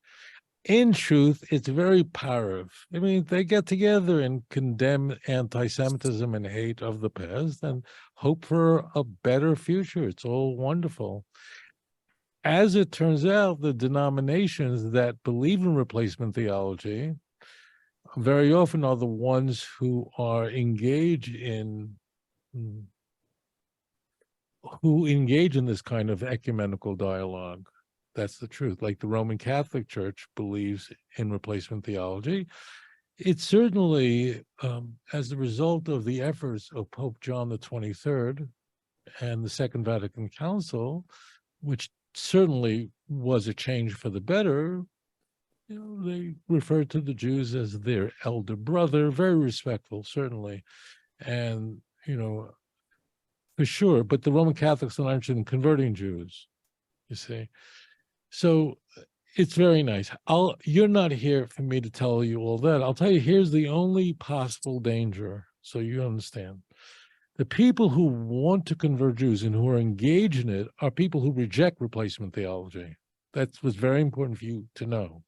In truth, it's very powerful. I mean, they get together and condemn anti-Semitism and hate of the past and hope for a better future. It's all wonderful. As it turns out, the denominations that believe in replacement theology very often are the ones who are engaged in this kind of ecumenical dialogue. That's the truth. Like the Roman Catholic Church believes in replacement theology. It's certainly, as a result of the efforts of Pope John the 23rd and the Second Vatican Council, which certainly was a change for the better. They refer to the Jews as their elder brother, very respectful, certainly. And, for sure, but the Roman Catholics are not interested in converting Jews, you see. So it's very nice. You're not here for me to tell you all that. I'll tell you, here's the only possible danger, so you understand. The people who want to convert Jews and who are engaged in it are people who reject replacement theology. That was very important for you to know.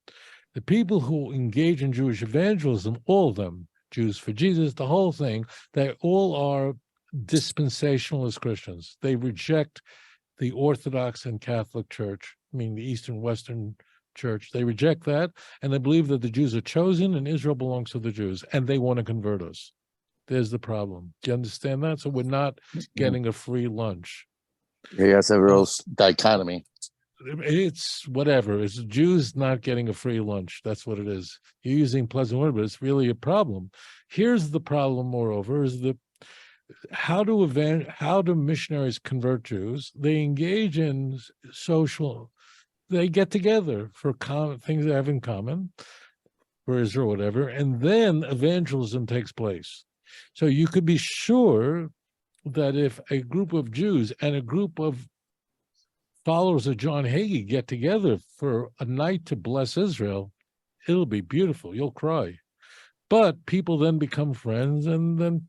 The people who engage in Jewish evangelism, all of them, Jews for Jesus, the whole thing, they all are dispensationalist Christians. They reject the Orthodox and Catholic Church, I mean the Eastern Western Church. They reject that, and they believe that the Jews are chosen and Israel belongs to the Jews, and they want to convert us. There's the problem. Do you understand that? So we're not getting a free lunch. Yeah, it's a real dichotomy. It's whatever. It's Jews not getting a free lunch. That's what it is. You're using pleasant word, but it's really a problem. Here's the problem, moreover, is how do missionaries convert Jews? They engage in they get together for things they have in common, for Israel, whatever, and then evangelism takes place. So you could be sure that if a group of Jews and a group of followers of John Hagee get together for a night to bless Israel, it'll be beautiful. You'll cry. But people then become friends, and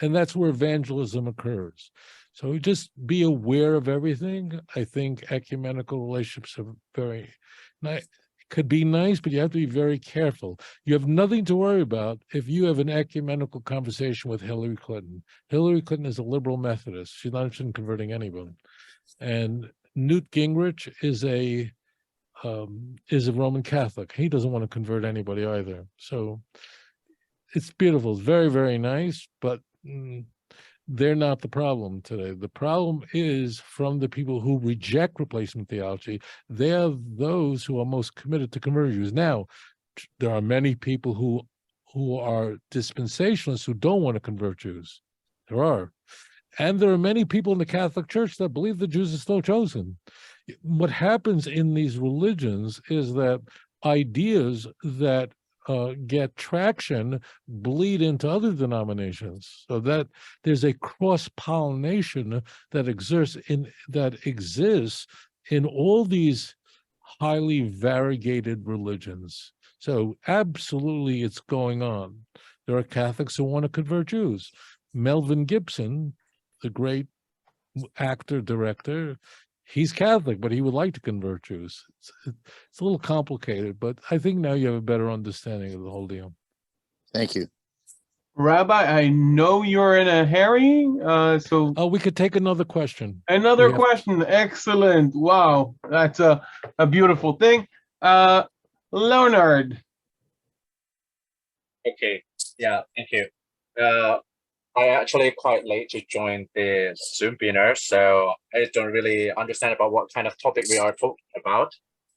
that's where evangelism occurs. So just be aware of everything. I think ecumenical relationships are very nice. Could be nice, but you have to be very careful. You have nothing to worry about if you have an ecumenical conversation with Hillary Clinton. Hillary Clinton is a liberal Methodist. She's not interested in converting anyone. And Newt Gingrich is a Roman Catholic. He doesn't want to convert anybody either. So it's beautiful. It's very, very nice, but they're not the problem today. The problem is from the people who reject replacement theology. They're those who are most committed to convert Jews. Now, there are many people who are dispensationalists who don't want to convert Jews. There are. And there are many people in the Catholic Church that believe the Jews are still chosen. What happens in these religions is that ideas that get traction bleed into other denominations, so that there's a cross-pollination that exists in all these highly variegated religions. So absolutely it's going on. There are Catholics who want to convert Jews. Melvin Gibson, the great actor, director, he's Catholic, but he would like to convert Jews. It's a little complicated, but I think now you have a better understanding of the whole deal. Thank you. Rabbi, I know you're in a hurry, so We could take another question. another We have- question. Excellent. Wow, that's a beautiful thing. Leonard. Okay, yeah, thank you. I actually quite late to join the Zoom webinar, so I don't really understand about what kind of topic we are talking about.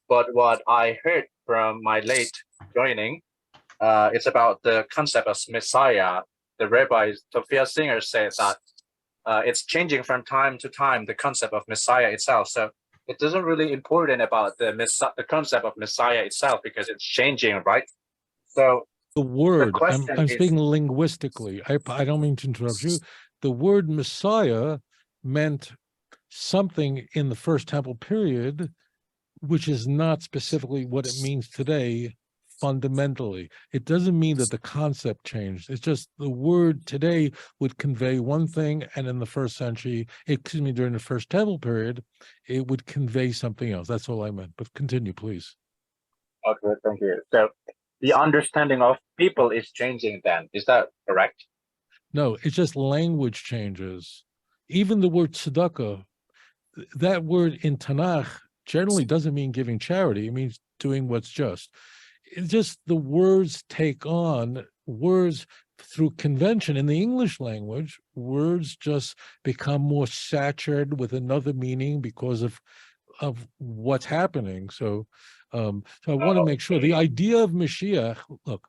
But what I heard from my late joining, it's about the concept of Messiah. The Rabbi Tovia Singer said that it's changing from time to time, the concept of Messiah itself. So it doesn't really important about the concept of Messiah itself because it's changing, right? So the word, question I'm is- speaking linguistically. I don't mean to interrupt you. The word Messiah meant something in the First Temple period, which is not specifically what it means today fundamentally. It doesn't mean that the concept changed. It's just the word today would convey one thing, and in the first century, during the First Temple period, it would convey something else. That's all I meant. But continue, please. Okay, thank you. So the understanding of people is changing then. Is that correct? No, it's just language changes. Even the word tzedakah, that word in Tanakh generally doesn't mean giving charity. It means doing what's just. It's just the words take on words through convention. In the English language, words just become more saturated with another meaning because of what's happening. So I want to make sure the idea of Mashiach, look,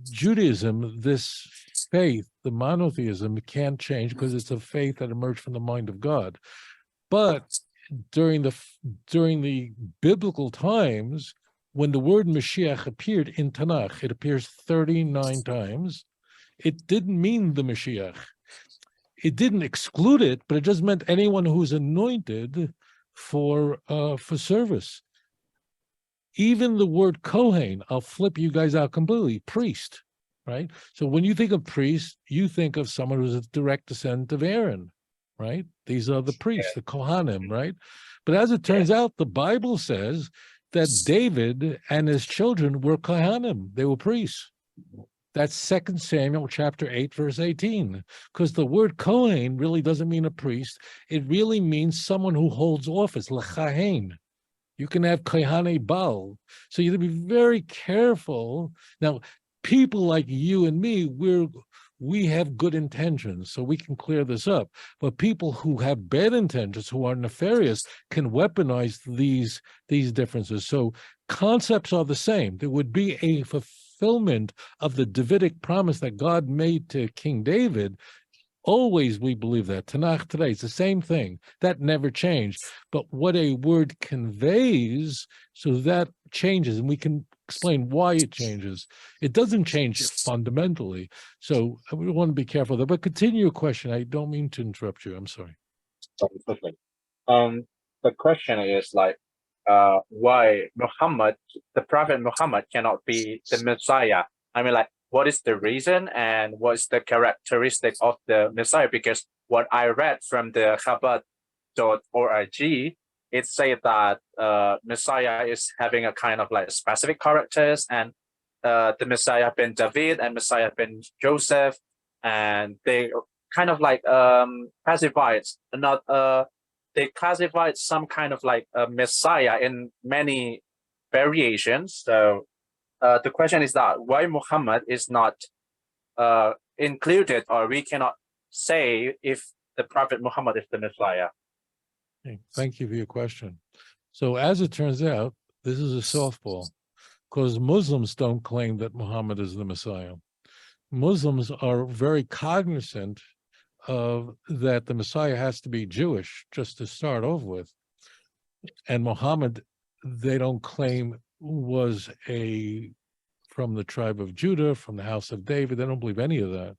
Judaism, this faith, the monotheism, can't change because it's a faith that emerged from the mind of God. But during the biblical times, when the word Mashiach appeared in Tanakh, it appears 39 times. It didn't mean the Mashiach. It didn't exclude it, but it just meant anyone who's anointed for service. Even the word Kohen, I'll flip you guys out completely, priest, right? So when you think of priest, you think of someone who's a direct descendant of Aaron, right? These are the priests, the Kohanim, right? But as it turns out, the Bible says that David and his children were Kohanim. They were priests. That's 2 Samuel chapter 8, verse 18, because the word Kohen really doesn't mean a priest. It really means someone who holds office, lechahen. You can have Kohane Baal. So you have to be very careful. Now, people like you and me, we have good intentions, so we can clear this up. But people who have bad intentions, who are nefarious, can weaponize these differences. So concepts are the same. There would be a fulfillment of the Davidic promise that God made to King David. Always we believe that. Tanakh today, it's the same thing. That never changed. But what a word conveys, so that changes, and we can explain why it changes. It doesn't change fundamentally. So I would want to be careful there. But continue your question. I don't mean to interrupt you. I'm sorry. Quickly. The question is like, why Muhammad, the Prophet Muhammad, cannot be the Messiah? I mean, like, what is the reason and what's the characteristic of the Messiah? Because what I read from the Chabad.org, it says that Messiah is having a kind of like specific characters, and the Messiah been David and Messiah been Joseph, and they kind of like classified they classified some kind of like a Messiah in many variations. So the question is that why Muhammad is not included, or we cannot say if the Prophet Muhammad is the Messiah. Okay, thank you for your question. So as it turns out, this is a softball. because Muslims don't claim that Muhammad is the Messiah. Muslims are very cognizant of that the Messiah has to be Jewish, just to start off with. And Muhammad, they don't claim was from the tribe of Judah, from the house of David. They don't believe any of that.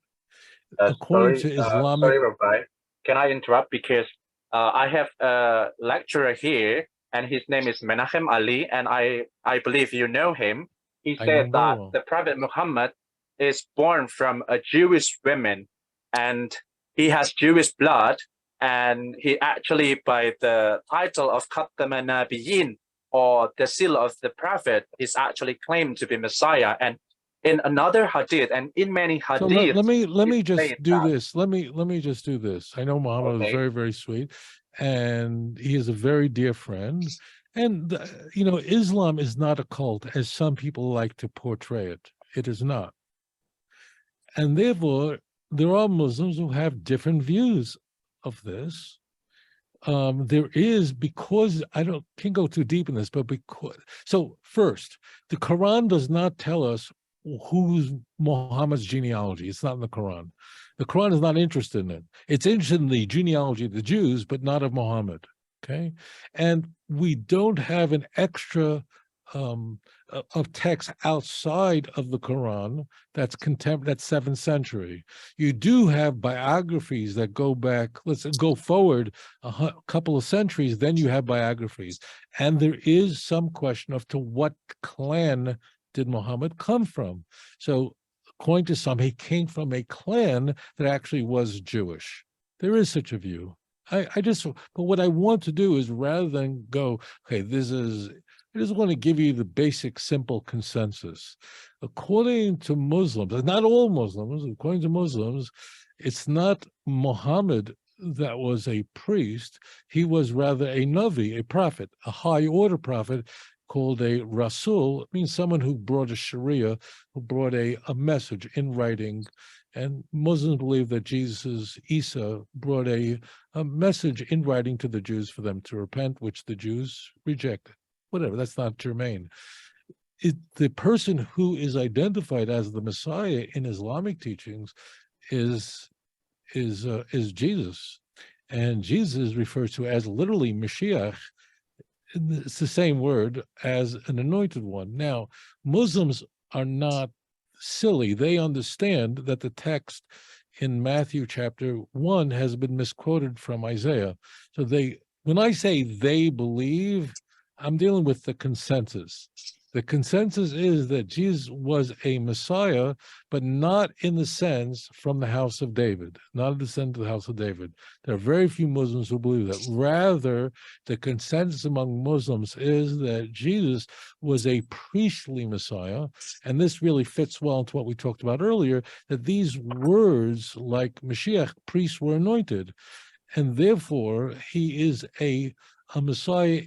According to Islamic, sorry, Rabbi. Can I interrupt? Because I have a lecturer here, and his name is Menachem Ali, and I believe you know him. He I know said very that well. the Prophet Muhammad is born from a Jewish woman, and he has Jewish blood, and he actually, by the title of Khatam an-Nabiyyin, or the seal of the prophet, is actually claimed to be Messiah. And in another hadith, and in many So hadiths, let me it just says do that- this. Let me just do this. I know Muhammad is Okay. very, very sweet, and he is a very dear friend. And you know, Islam is not a cult, as some people like to portray it. It is not. And therefore, there are Muslims who have different views of this. There is, because I can't go too deep in this, but because, so first, the Quran does not tell us who's Muhammad's genealogy. It's not in the Quran. The Quran is not interested in it. It's interested in the genealogy of the Jews, but not of Muhammad. Okay, and we don't have an extra of text outside of the Quran that's 7th century. You do have biographies that go back, let's go forward a couple of centuries, then you have biographies. And there is some question of to what clan did Muhammad come from. So according to some, he came from a clan that actually was Jewish. There is such a view. But what I want to do is, rather than go, okay, I just want to give you the basic, simple consensus. According to Muslims, not all Muslims, according to Muslims, it's not Muhammad that was a priest. He was rather a Navi, a prophet, a high order prophet called a Rasul. It means someone who brought a Sharia, who brought a message in writing. And Muslims believe that Isa brought a message in writing to the Jews for them to repent, which the Jews rejected. Whatever, that's not germane. The person who is identified as the Messiah in Islamic teachings is Jesus, and Jesus is referred to as literally Mashiach. It's the same word as an anointed one. Now, Muslims are not silly. They understand that the text in Matthew chapter 1 has been misquoted from Isaiah. So when I say they believe, I'm dealing with the consensus. The consensus is that Jesus was a Messiah, but not in the sense from the house of David, not a descendant of the house of David. There are very few Muslims who believe that. Rather, the consensus among Muslims is that Jesus was a priestly Messiah, and this really fits well into what we talked about earlier, that these words, like Mashiach, priests were anointed, and therefore he is a Messiah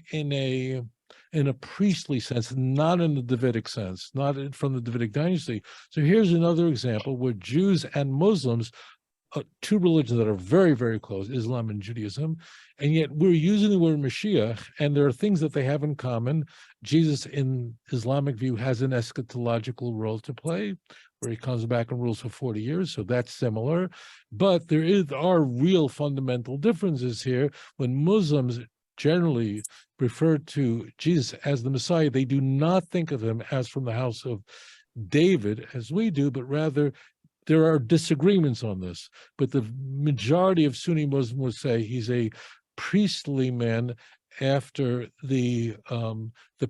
in a priestly sense, not in the Davidic sense, not from the Davidic dynasty. So here's another example where Jews and Muslims, two religions that are very, very close, Islam and Judaism, and yet we're using the word Mashiach, and there are things that they have in common. Jesus, in Islamic view, has an eschatological role to play, where he comes back and rules for 40 years, so that's similar. But there are real fundamental differences here. When Muslims generally refer to Jesus as the Messiah, they do not think of him as from the house of David as we do, but rather there are disagreements on this. But the majority of Sunni Muslims will say he's a priestly man after the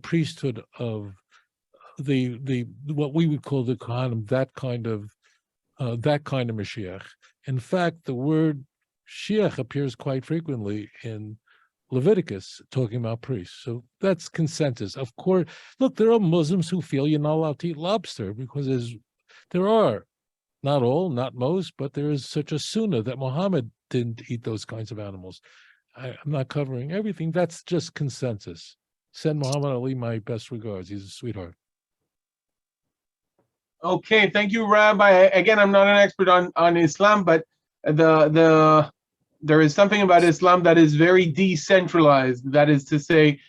priesthood of the what we would call the Kohanim, that kind of Mashiach. In fact, the word Shiach appears quite frequently in Leviticus, talking about priests. So that's consensus. Of course, look, there are Muslims who feel you're not allowed to eat lobster because there are, not all, not most, but there is such a sunnah that Muhammad didn't eat those kinds of animals. I'm not covering everything. That's just consensus. Send Muhammad Ali my best regards. He's a sweetheart. Okay, thank you, Rabbi. Again, I'm not an expert on Islam, but there is something about Islam that is very decentralized. That is to say,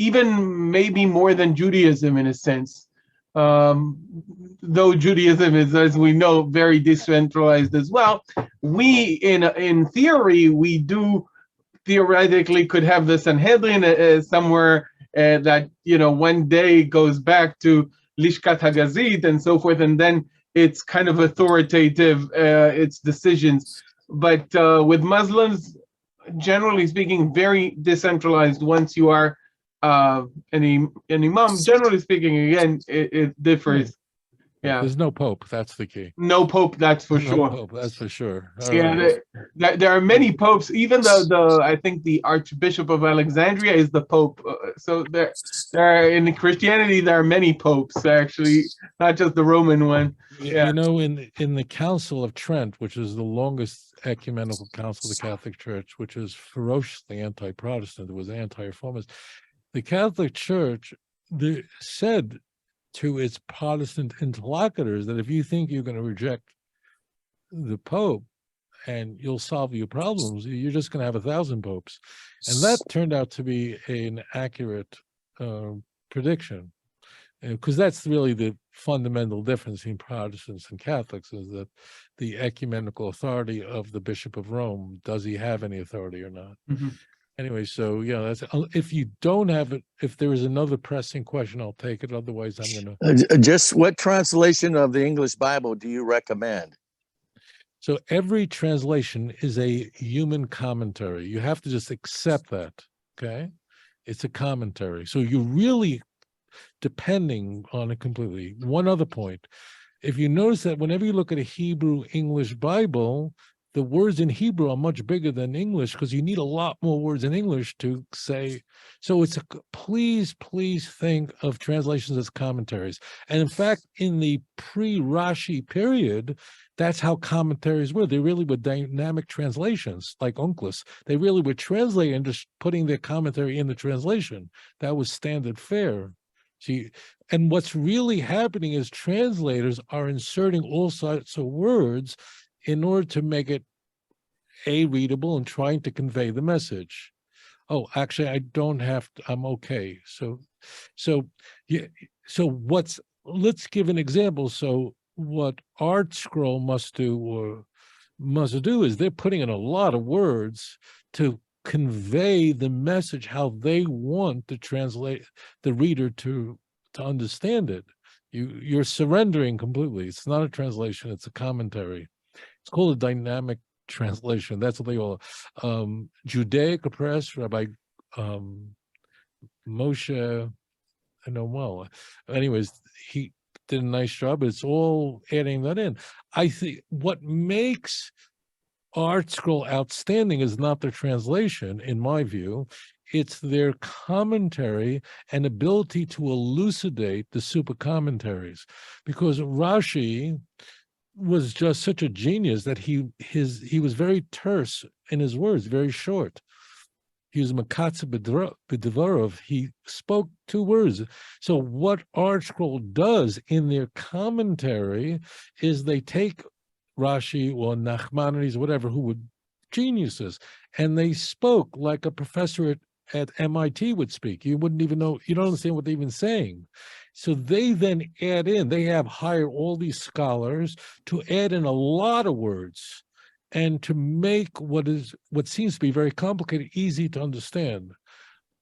even maybe more than Judaism in a sense. Though Judaism is, as we know, very decentralized as well, we, in theory, we do theoretically could have the Sanhedrin somewhere that, one day goes back to Lishkat Hagazit and so forth, and then it's kind of authoritative, its decisions. But with Muslims, generally speaking, very decentralized. Once you are an imam, generally speaking, again, it differs. Yeah, There's no pope. That's the key. no pope, that's for No sure. pope, that's for sure. All Yeah, right. there are many popes. Even I think the Archbishop of Alexandria is the pope. So there are, in Christianity, there are many popes actually, not just the Roman one. Yeah. In the Council of Trent, which is the longest ecumenical council of the Catholic Church, which is ferociously anti-Protestant, it was anti-reformist. The Catholic Church said to its Protestant interlocutors that if you think you're going to reject the Pope and you'll solve your problems, you're just going to have 1,000 popes. And that turned out to be an accurate prediction, because that's really the fundamental difference between Protestants and Catholics, is that the ecumenical authority of the Bishop of Rome, does he have any authority or not? Mm-hmm. Anyway, so yeah, that's, if you don't have it, if there is another pressing question, I'll take it. Otherwise, I'm going to. Just what translation of the English Bible do you recommend? So every translation is a human commentary. You have to just accept that, okay? It's a commentary. So you're really depending on it completely. One other point, if you notice that whenever you look at a Hebrew English Bible, the words in Hebrew are much bigger than English, because you need a lot more words in English to say. So it's please think of translations as commentaries. And in fact, in the pre-Rashi period, that's how commentaries were. They really were dynamic translations, like Unclus. They really were translating and just putting their commentary in the translation. That was standard fare. See, and what's really happening is translators are inserting all sorts of words in order to make it readable and trying to convey the message. Oh, actually, I don't have to, I'm okay. So let's give an example. So what Art Scroll must do is they're putting in a lot of words to convey the message how they want to translate the reader to understand it. You're surrendering completely. It's not a translation, it's a commentary. It's called a dynamic translation. That's what they all Judaic Press, Rabbi Moshe, I know well. Anyways, he did a nice job. It's all adding that in. I think what makes Art Scroll outstanding is not their translation, in my view. It's their commentary and ability to elucidate the super commentaries, because Rashi was just such a genius that he was very terse in his words, very short. He was Makatsa B'Devarov. He spoke 2 words. So what Art Scroll does in their commentary is they take Rashi or Nachmanides, whatever, who were geniuses, and they spoke like a professor at MIT would speak. You wouldn't even know, you don't understand what they're even saying. So they then add in, they have hired all these scholars to add in a lot of words and to make what seems to be very complicated easy to understand.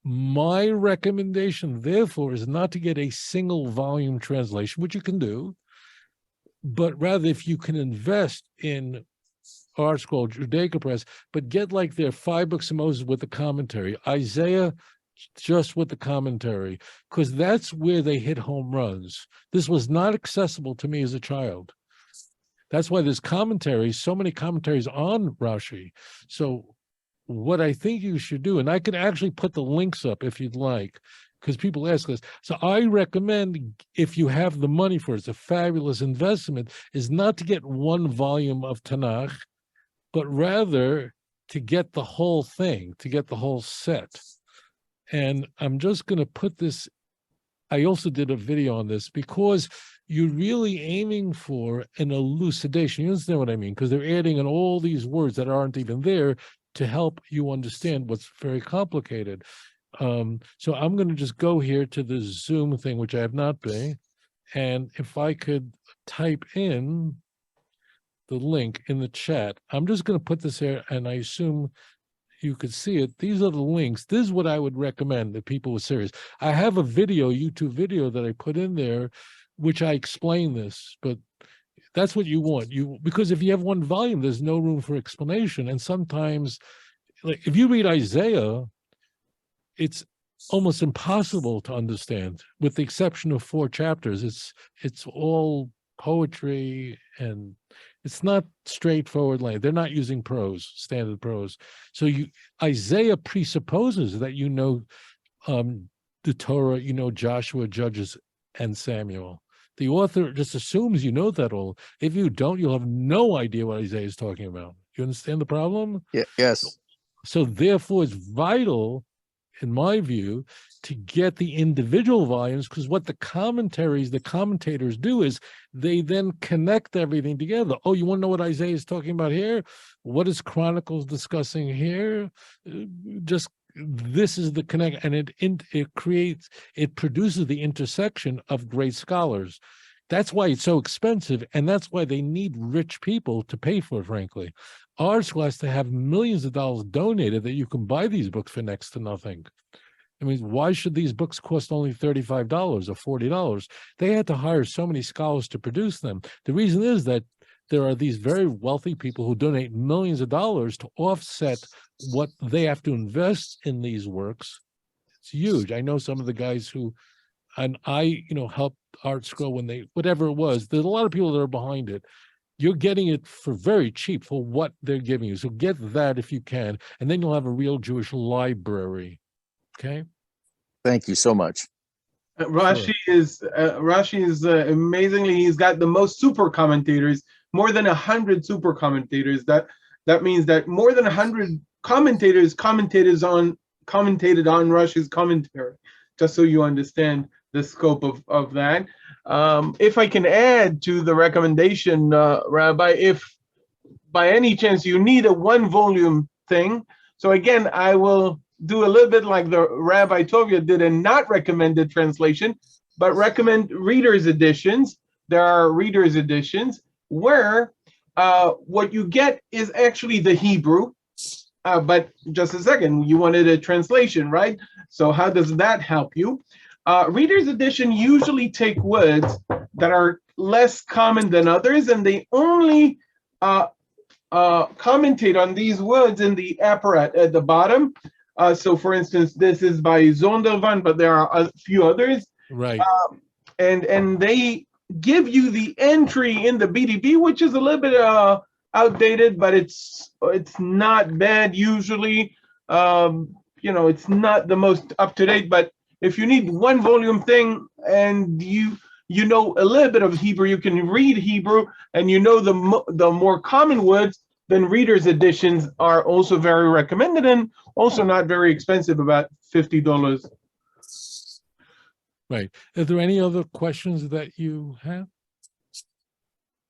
My recommendation, therefore, is not to get a single volume translation, which you can do, but rather if you can invest in Art Scroll, Judaica Press, but get like their 5 books of Moses with the commentary, Isaiah just with the commentary, because that's where they hit home runs. This was not accessible to me as a child. That's why there's commentaries, so many commentaries on Rashi. So what I think you should do, and I can actually put the links up if you'd like, because people ask us. So I recommend, if you have the money for it, it's a fabulous investment, is not to get 1 volume of Tanakh, but rather to get the whole thing, to get the whole set. And I'm just going to put this, I also did a video on this, because you're really aiming for an elucidation. You understand what I mean? Because they're adding in all these words that aren't even there to help you understand what's very complicated. So I'm going to just go here to the Zoom thing, which I have not been. And if I could type in the link in the chat, I'm just going to put this here, and I assume you could see it. These are the links. This is what I would recommend that people were serious. I have a video, YouTube video that I put in there, which I explain this, but that's what you want. Because if you have one volume, there's no room for explanation. And sometimes, like if you read Isaiah, it's almost impossible to understand, with the exception of 4 chapters. It's all poetry, and it's not straightforward language. They're not using prose, standard prose. So Isaiah presupposes that you know the Torah, you know Joshua, Judges, and Samuel. The author just assumes you know that all. If you don't, you'll have no idea what Isaiah is talking about. You understand the problem? Yeah, yes. So therefore, it's vital, in my view, to get the individual volumes, because what the commentators do is they then connect everything together. Oh, you want to know what Isaiah is talking about here? What is Chronicles discussing here? Just this is the connect, and it produces the intersection of great scholars. That's why it's so expensive, and that's why they need rich people to pay for it, frankly. Our school has to have millions of dollars donated that you can buy these books for next to nothing. I mean, why should these books cost only $35 or $40? They had to hire so many scholars to produce them. The reason is that there are these very wealthy people who donate millions of dollars to offset what they have to invest in these works. It's huge. I know some of the guys who, and I, helped Arts grow when whatever it was. There's a lot of people that are behind it. You're getting it for very cheap for what they're giving you. So get that if you can, and then you'll have a real Jewish library. Okay. Thank you so much. Rashi is amazingly, he's got the most super commentators, more than 100 super commentators. That means that more than 100 commentators commentated on Rashi's commentary, just so you understand the scope of that. If I can add to the recommendation, Rabbi, if by any chance you need a 1-volume thing, so again, I will do a little bit like the Rabbi Tovia did and not recommend a translation, but recommend reader's editions. There are reader's editions where what you get is actually the Hebrew, but just a second, you wanted a translation, right? So how does that help you? Reader's edition usually take words that are less common than others, and they only commentate on these words in the apparat at the bottom. So for instance, this is by Zondervan, but there are a few others. Right. And they give you the entry in the BDB, which is a little bit outdated, but it's not bad usually. It's not the most up to date, but if you need 1-volume thing and you know a little bit of Hebrew, you can read Hebrew, and you know the more common words, then reader's editions are also very recommended and also not very expensive, about $50. Right. Are there any other questions that you have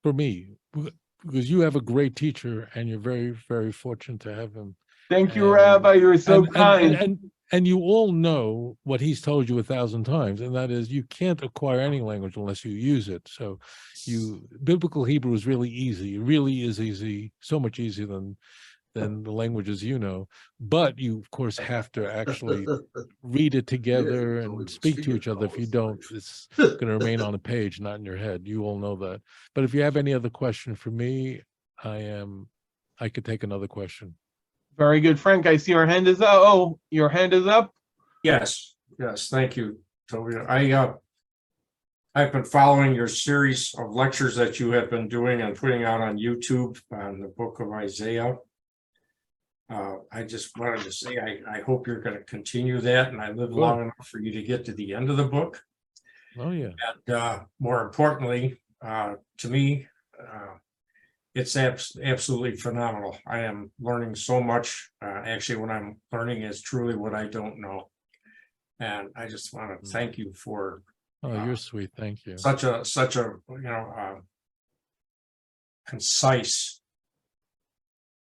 for me? Because you have a great teacher, and you're very, very fortunate to have him. Thank you, Rabbi. You're so kind. And you all know what he's told you 1,000 times, and that is you can't acquire any language unless you use it. So biblical Hebrew is really easy. It really is easy, so much easier than the languages you know. But you, of course, have to actually read it together and speak to each other. If you don't, it's going to remain on a page, not in your head. You all know that. But if you have any other question for me, I could take another question. Very good, Frank. I see your hand is up. Oh, your hand is up. Yes. Thank you, Tovia. I've been following your series of lectures that you have been doing and putting out on YouTube on the book of Isaiah. I just wanted to say I hope you're going to continue that, and I live long enough for you to get to the end of the book. Oh yeah. And more importantly, to me, it's absolutely phenomenal. I am learning so much. Actually, what I'm learning is truly what I don't know, and I just want to thank you for. Oh, you're sweet. Thank you. Such a concise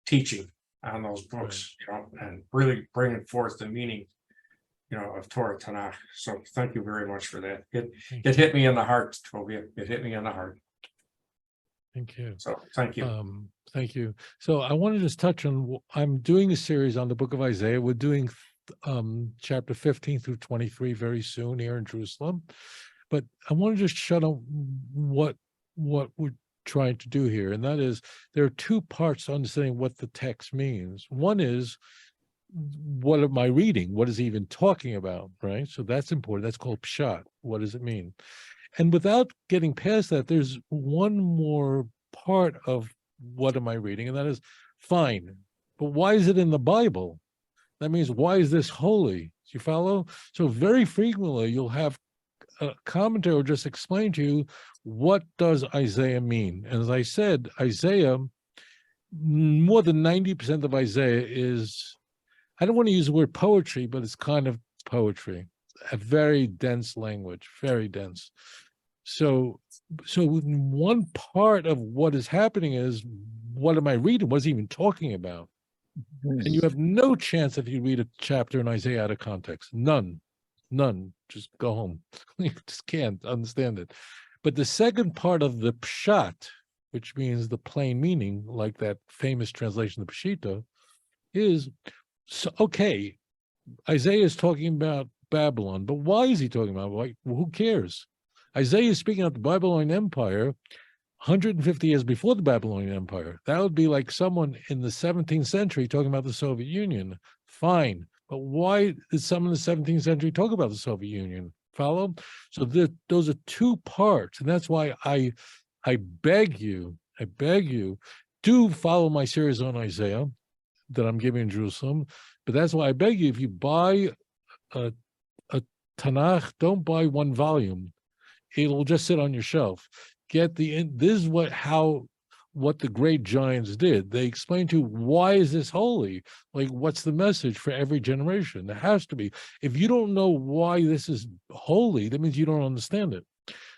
teaching on those books, and really bringing forth the meaning, of Torah Tanakh. So thank you very much for that. It hit me in the heart, Tovia. It hit me in the heart. Thank you. So thank you. Thank you. So I want to just touch on, I'm doing a series on the book of Isaiah. We're doing chapter 15 through 23 very soon here in Jerusalem. But I want to just shut up what we're trying to do here. And that is, there are two parts to understanding what the text means. One is, what am I reading? What is he even talking about, right? So that's important. That's called pshat. What does it mean? And without getting past that, there's one more part of what am I reading, and that is, fine, but why is it in the Bible? That means, why is this holy? Do you follow? So very frequently, you'll have a commentator just explain to you, what does Isaiah mean? And as I said, Isaiah, more than 90% of Isaiah is, I don't want to use the word poetry, but it's kind of poetry, a very dense language, very dense. So one part of what is happening is, what am I reading? What is he even talking about? And you have no chance if you read a chapter in Isaiah out of context. None. Just go home. You just can't understand it. But the second part of the pshat, which means the plain meaning, like that famous translation of Peshitta, is, so, okay, Isaiah is talking about Babylon, but why is he talking about it? Who cares? Isaiah is speaking of the Babylonian Empire 150 years before the Babylonian Empire. That would be like someone in the 17th century talking about the Soviet Union. Fine, but why did someone in the 17th century talk about the Soviet Union? Follow? So those are two parts, and that's why I beg you, do follow my series on Isaiah that I'm giving in Jerusalem. But that's why I beg you, if you buy a Tanakh, don't buy one volume. It'll just sit on your shelf. This is what the great giants did. They explained to you, why is this holy? Like, what's the message for every generation? There has to be. If you don't know why this is holy, that means you don't understand it.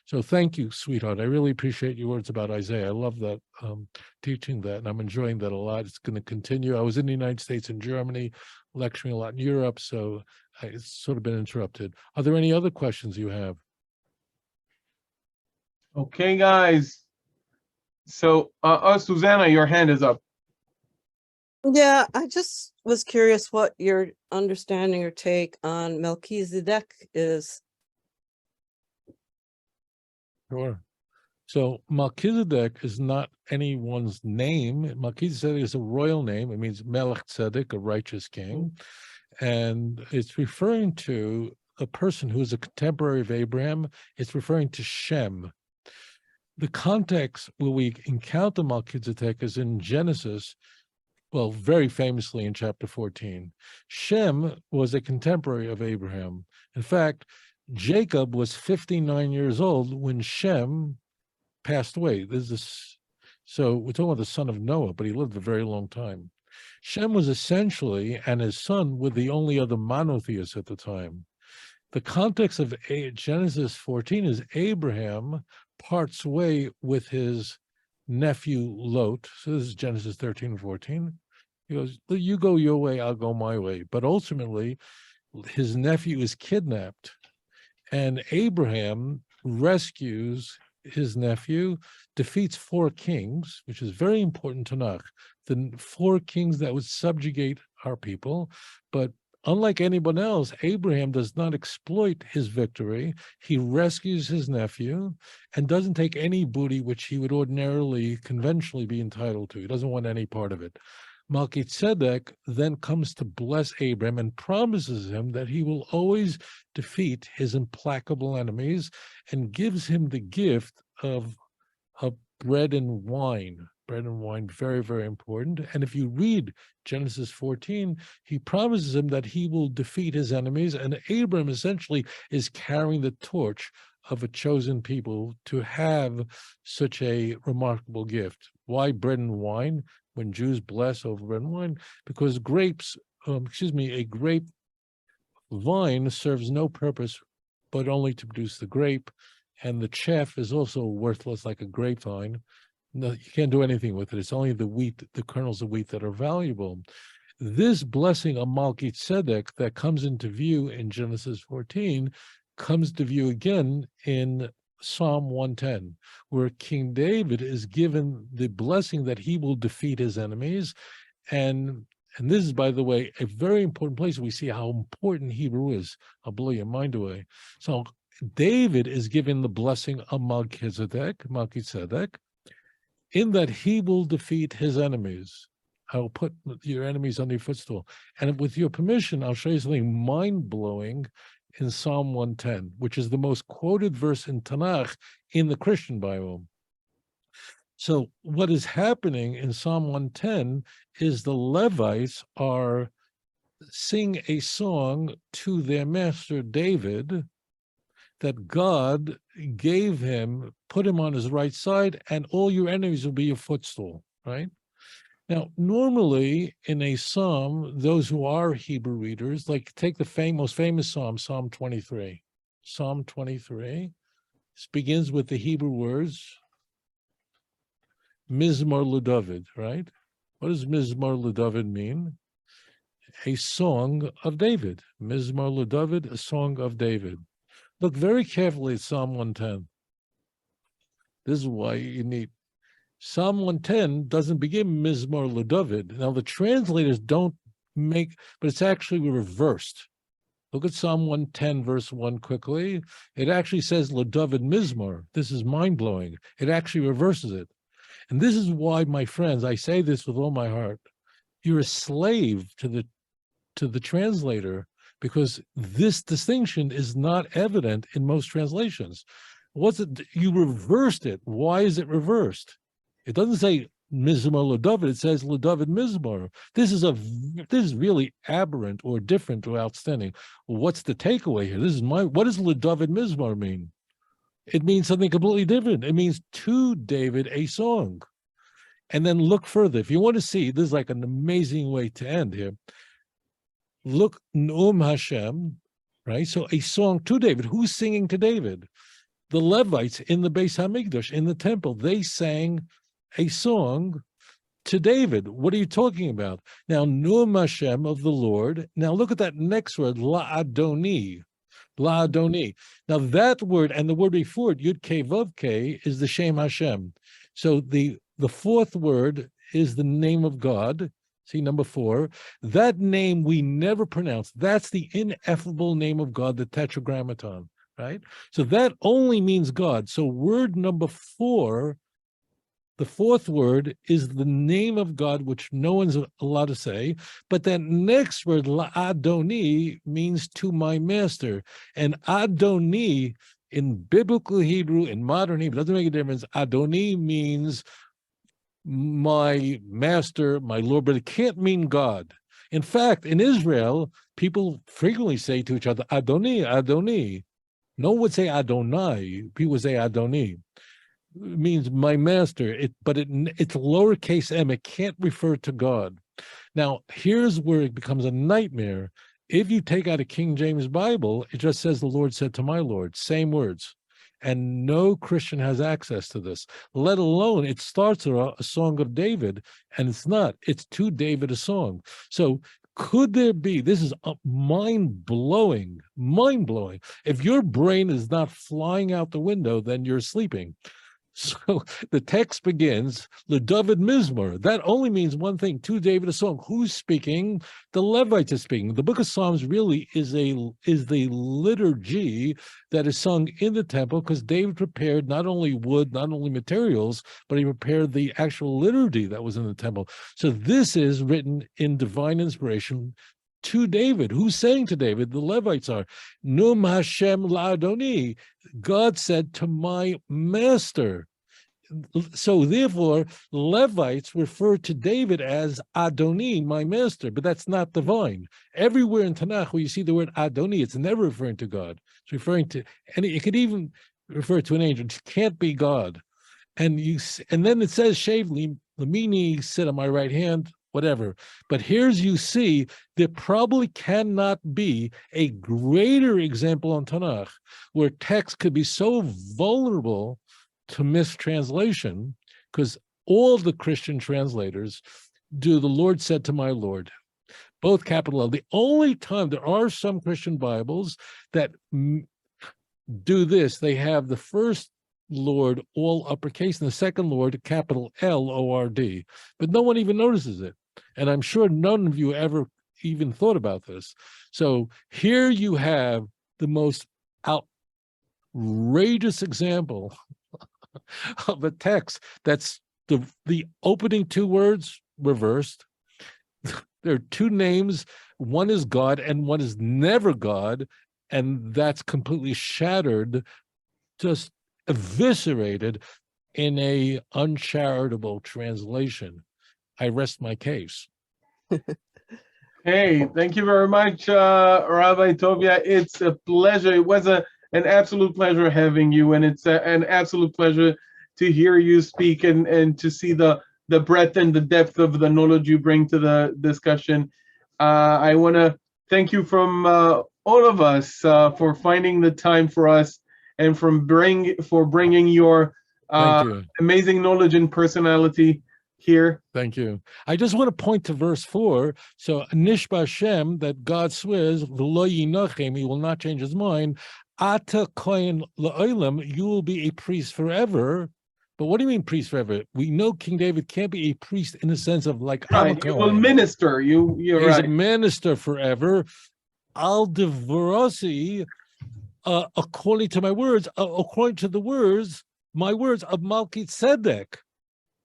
So thank you, sweetheart. I really appreciate your words about Isaiah. I love that, teaching that, and I'm enjoying that a lot. It's going to continue. I was in the United States and Germany, lecturing a lot in Europe, so it's sort of been interrupted. Are there any other questions you have? Okay, guys. So, Susanna, your hand is up. Yeah, I just was curious what your understanding or take on Melchizedek is. Sure. So Melchizedek is not anyone's name. Melchizedek is a royal name. It means Melech Tzedek, a righteous king. And it's referring to a person who is a contemporary of Abraham. It's referring to Shem. The context where we encounter Melchizedek is in Genesis, well, very famously in chapter 14. Shem was a contemporary of Abraham. In fact, Jacob was 59 years old when Shem passed away. So we're talking about the son of Noah, but he lived a very long time. Shem was essentially, and his son were the only other monotheists at the time. The context of Genesis 14 is Abraham parts way with his nephew Lot. So this is Genesis 13 and 14. He goes, you go your way, I'll go my way. But ultimately, his nephew is kidnapped, and Abraham rescues his nephew, defeats 4 kings, which is very important to Tanakh, the 4 kings that would subjugate our people. But unlike anyone else, Abraham does not exploit his victory. He rescues his nephew and doesn't take any booty which he would ordinarily, conventionally be entitled to. He doesn't want any part of it. Melchizedek then comes to bless Abraham and promises him that he will always defeat his implacable enemies, and gives him the gift of bread and wine. Bread and wine, very, very important. And if you read Genesis 14, he promises him that he will defeat his enemies, and Abraham essentially is carrying the torch of a chosen people to have such a remarkable gift. Why bread and wine? When Jews bless over bread and wine, because a grape vine serves no purpose but only to produce the grape, and the chaff is also worthless like a grapevine. No, you can't do anything with it. It's only the wheat, the kernels of wheat that are valuable. This blessing of Melchizedek that comes into view in Genesis 14 comes to view again in Psalm 110, where King David is given the blessing that he will defeat his enemies. And this is, by the way, a very important place. We see how important Hebrew is. I'll blow your mind away. So David is given the blessing of Melchizedek, in that he will defeat his enemies. I will put your enemies on your footstool. And with your permission, I'll show you something mind-blowing in Psalm 110, which is the most quoted verse in Tanakh in the Christian Bible. So what is happening in Psalm 110 is the Levites are sing a song to their master David that God gave him, put him on his right side, and all your enemies will be your footstool, right? Now, normally in a psalm, those who are Hebrew readers, like take the most famous psalm, Psalm 23. Psalm 23 this begins with the Hebrew words, Mizmor LeDavid, right? What does Mizmor LeDavid mean? A song of David. Mizmor LeDavid, a song of David. Look very carefully at Psalm 110. This is why you need Psalm 110 doesn't begin Mizmor LeDavid. Now, the translators don't make, but it's actually reversed. Look at Psalm 110, verse 1 quickly. It actually says LeDavid Mizmor. This is mind-blowing. It actually reverses it. And this is why, my friends, I say this with all my heart, you're a slave to the translator, because this distinction is not evident in most translations. What's it? You reversed it. Why is it reversed? It doesn't say Mizmor LeDavid, it says LeDavid Mizmor. This is really aberrant or different or outstanding. What's the takeaway here? What does LeDavid Mizmor mean? It means something completely different. It means to David a song. And then look further. If you want to see, this is like an amazing way to end here. Look, Neum Hashem, right? So a song to David. Who's singing to David? The Levites in the Beis Hamikdash, in the temple, they sang a song to David. What are you talking about? Now, Neum Hashem of the Lord. Now look at that next word, La'adoni. La'adoni. Now that word and the word before it, Yud Kei Vav Kei, is the Shem Hashem. So the fourth word is the name of God. See, number 4. That name we never pronounce. That's the ineffable name of God, the Tetragrammaton, right? So that only means God. So word number 4, the fourth word, is the name of God, which no one's allowed to say. But that next word, La'adoni, means to my master. And Adoni, in biblical Hebrew, in modern Hebrew, doesn't make a difference. Adoni means my master, my Lord, but it can't mean God. In fact, in Israel, people frequently say to each other, Adoni, Adoni. No one would say Adonai. People would say Adoni. It means my master, but it's lowercase m. It can't refer to God. Now, here's where it becomes a nightmare. If you take out a King James Bible, it just says the Lord said to my Lord, same words. And no Christian has access to this, let alone it starts a song of David, and it's not. It's to David a song. So could there be, this is mind-blowing, mind-blowing. If your brain is not flying out the window, then you're sleeping. So the text begins, LeDavid Mizmor. That only means one thing, to David a song. Who's speaking? The Levites are speaking. The book of Psalms really is the liturgy that is sung in the temple, because David prepared not only wood, not only materials, but he prepared the actual liturgy that was in the temple. So this is written in divine inspiration to David. Who's saying to David? The Levites are. Neum Hashem La'adoni. God said to my master. So therefore, Levites refer to David as Adoni, my master, but that's not divine. Everywhere in Tanakh where you see the word Adoni, it's never referring to God. It's referring to, and it could even refer to an angel. It can't be God. And then it says, Shavli, Lamini, sit on my right hand, whatever. But here's you see, there probably cannot be a greater example in Tanakh where text could be so vulnerable to mistranslation, because all the Christian translators do the Lord said to my Lord. both capital L. The only time there are some Christian Bibles that do this, they have the first Lord all uppercase and the second Lord capital Lord, but no one even notices it. And I'm sure none of you ever even thought about this. So here you have the most outrageous example of a text that's the opening two words reversed. There are two names, one is God and one is never God, and that's completely shattered, just eviscerated in a uncharitable translation. I rest my case. Hey, thank you very much, Rabbi Tovia. It's a pleasure. It was an absolute pleasure having you, and it's an absolute pleasure to hear you speak and to see the breadth and the depth of the knowledge you bring to the discussion. I want to thank you from all of us for finding the time for us and for bringing your amazing knowledge and personality here. Thank you. I just want to point to verse 4. So Nishba Hashem, that God swears, v'lo yinochem, he will not change his mind. Ata kohen la'olam, you will be a priest forever. But what do you mean priest forever? We know King David can't be a priest in the sense of like right. You will minister. You're He's right. a minister forever. Al divrasi, according to my words, according to the words, my words of Melchizedek.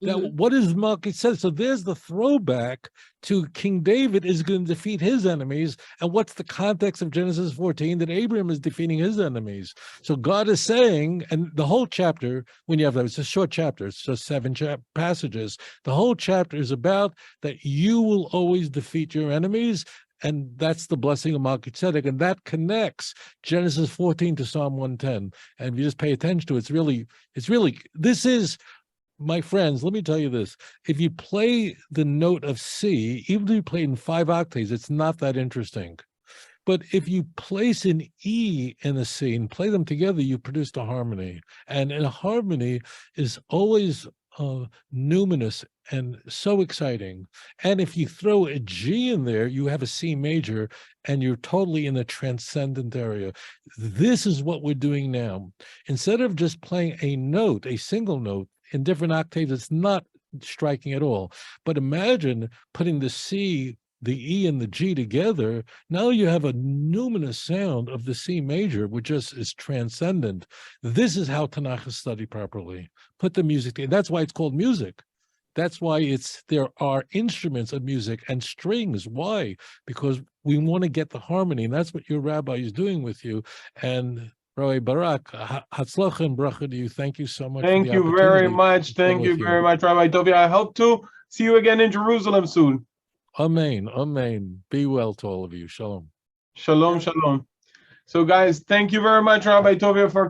Now, what is Melchizedek? So there's the throwback to King David is going to defeat his enemies. And what's the context of Genesis 14? That Abraham is defeating his enemies. So God is saying, and the whole chapter, when you have that, it's a short chapter, it's just 7 passages. The whole chapter is about that you will always defeat your enemies. And that's the blessing of Melchizedek. And that connects Genesis 14 to Psalm 110. And if you just pay attention to it, it's really, this is, my friends, let me tell you this. If you play the note of C, even if you play it in 5 octaves, it's not that interesting. But if you place an E in a C and play them together, you produce a harmony. And a harmony is always numinous and so exciting. And if you throw a G in there, you have a C major, and you're totally in the transcendent area. This is what we're doing now. Instead of just playing a note, a single note, in different octaves, it's not striking at all. But imagine putting the C, the E, and the G together. Now you have a numinous sound of the C major, which just is transcendent. This is how Tanakh is studied properly. Put the music together. That's why it's called music. That's why there are instruments of music and strings. Why? Because we want to get the harmony, and that's what your rabbi is doing with you. And Rabbi Barak, hatzlacha and bracha to you. Thank you so much. Thank you very much. Thank you very much, Rabbi Tovia. I hope to see you again in Jerusalem soon. Amen. Amen. Be well to all of you. Shalom. Shalom, shalom. So, guys, thank you very much, Rabbi Tovia, for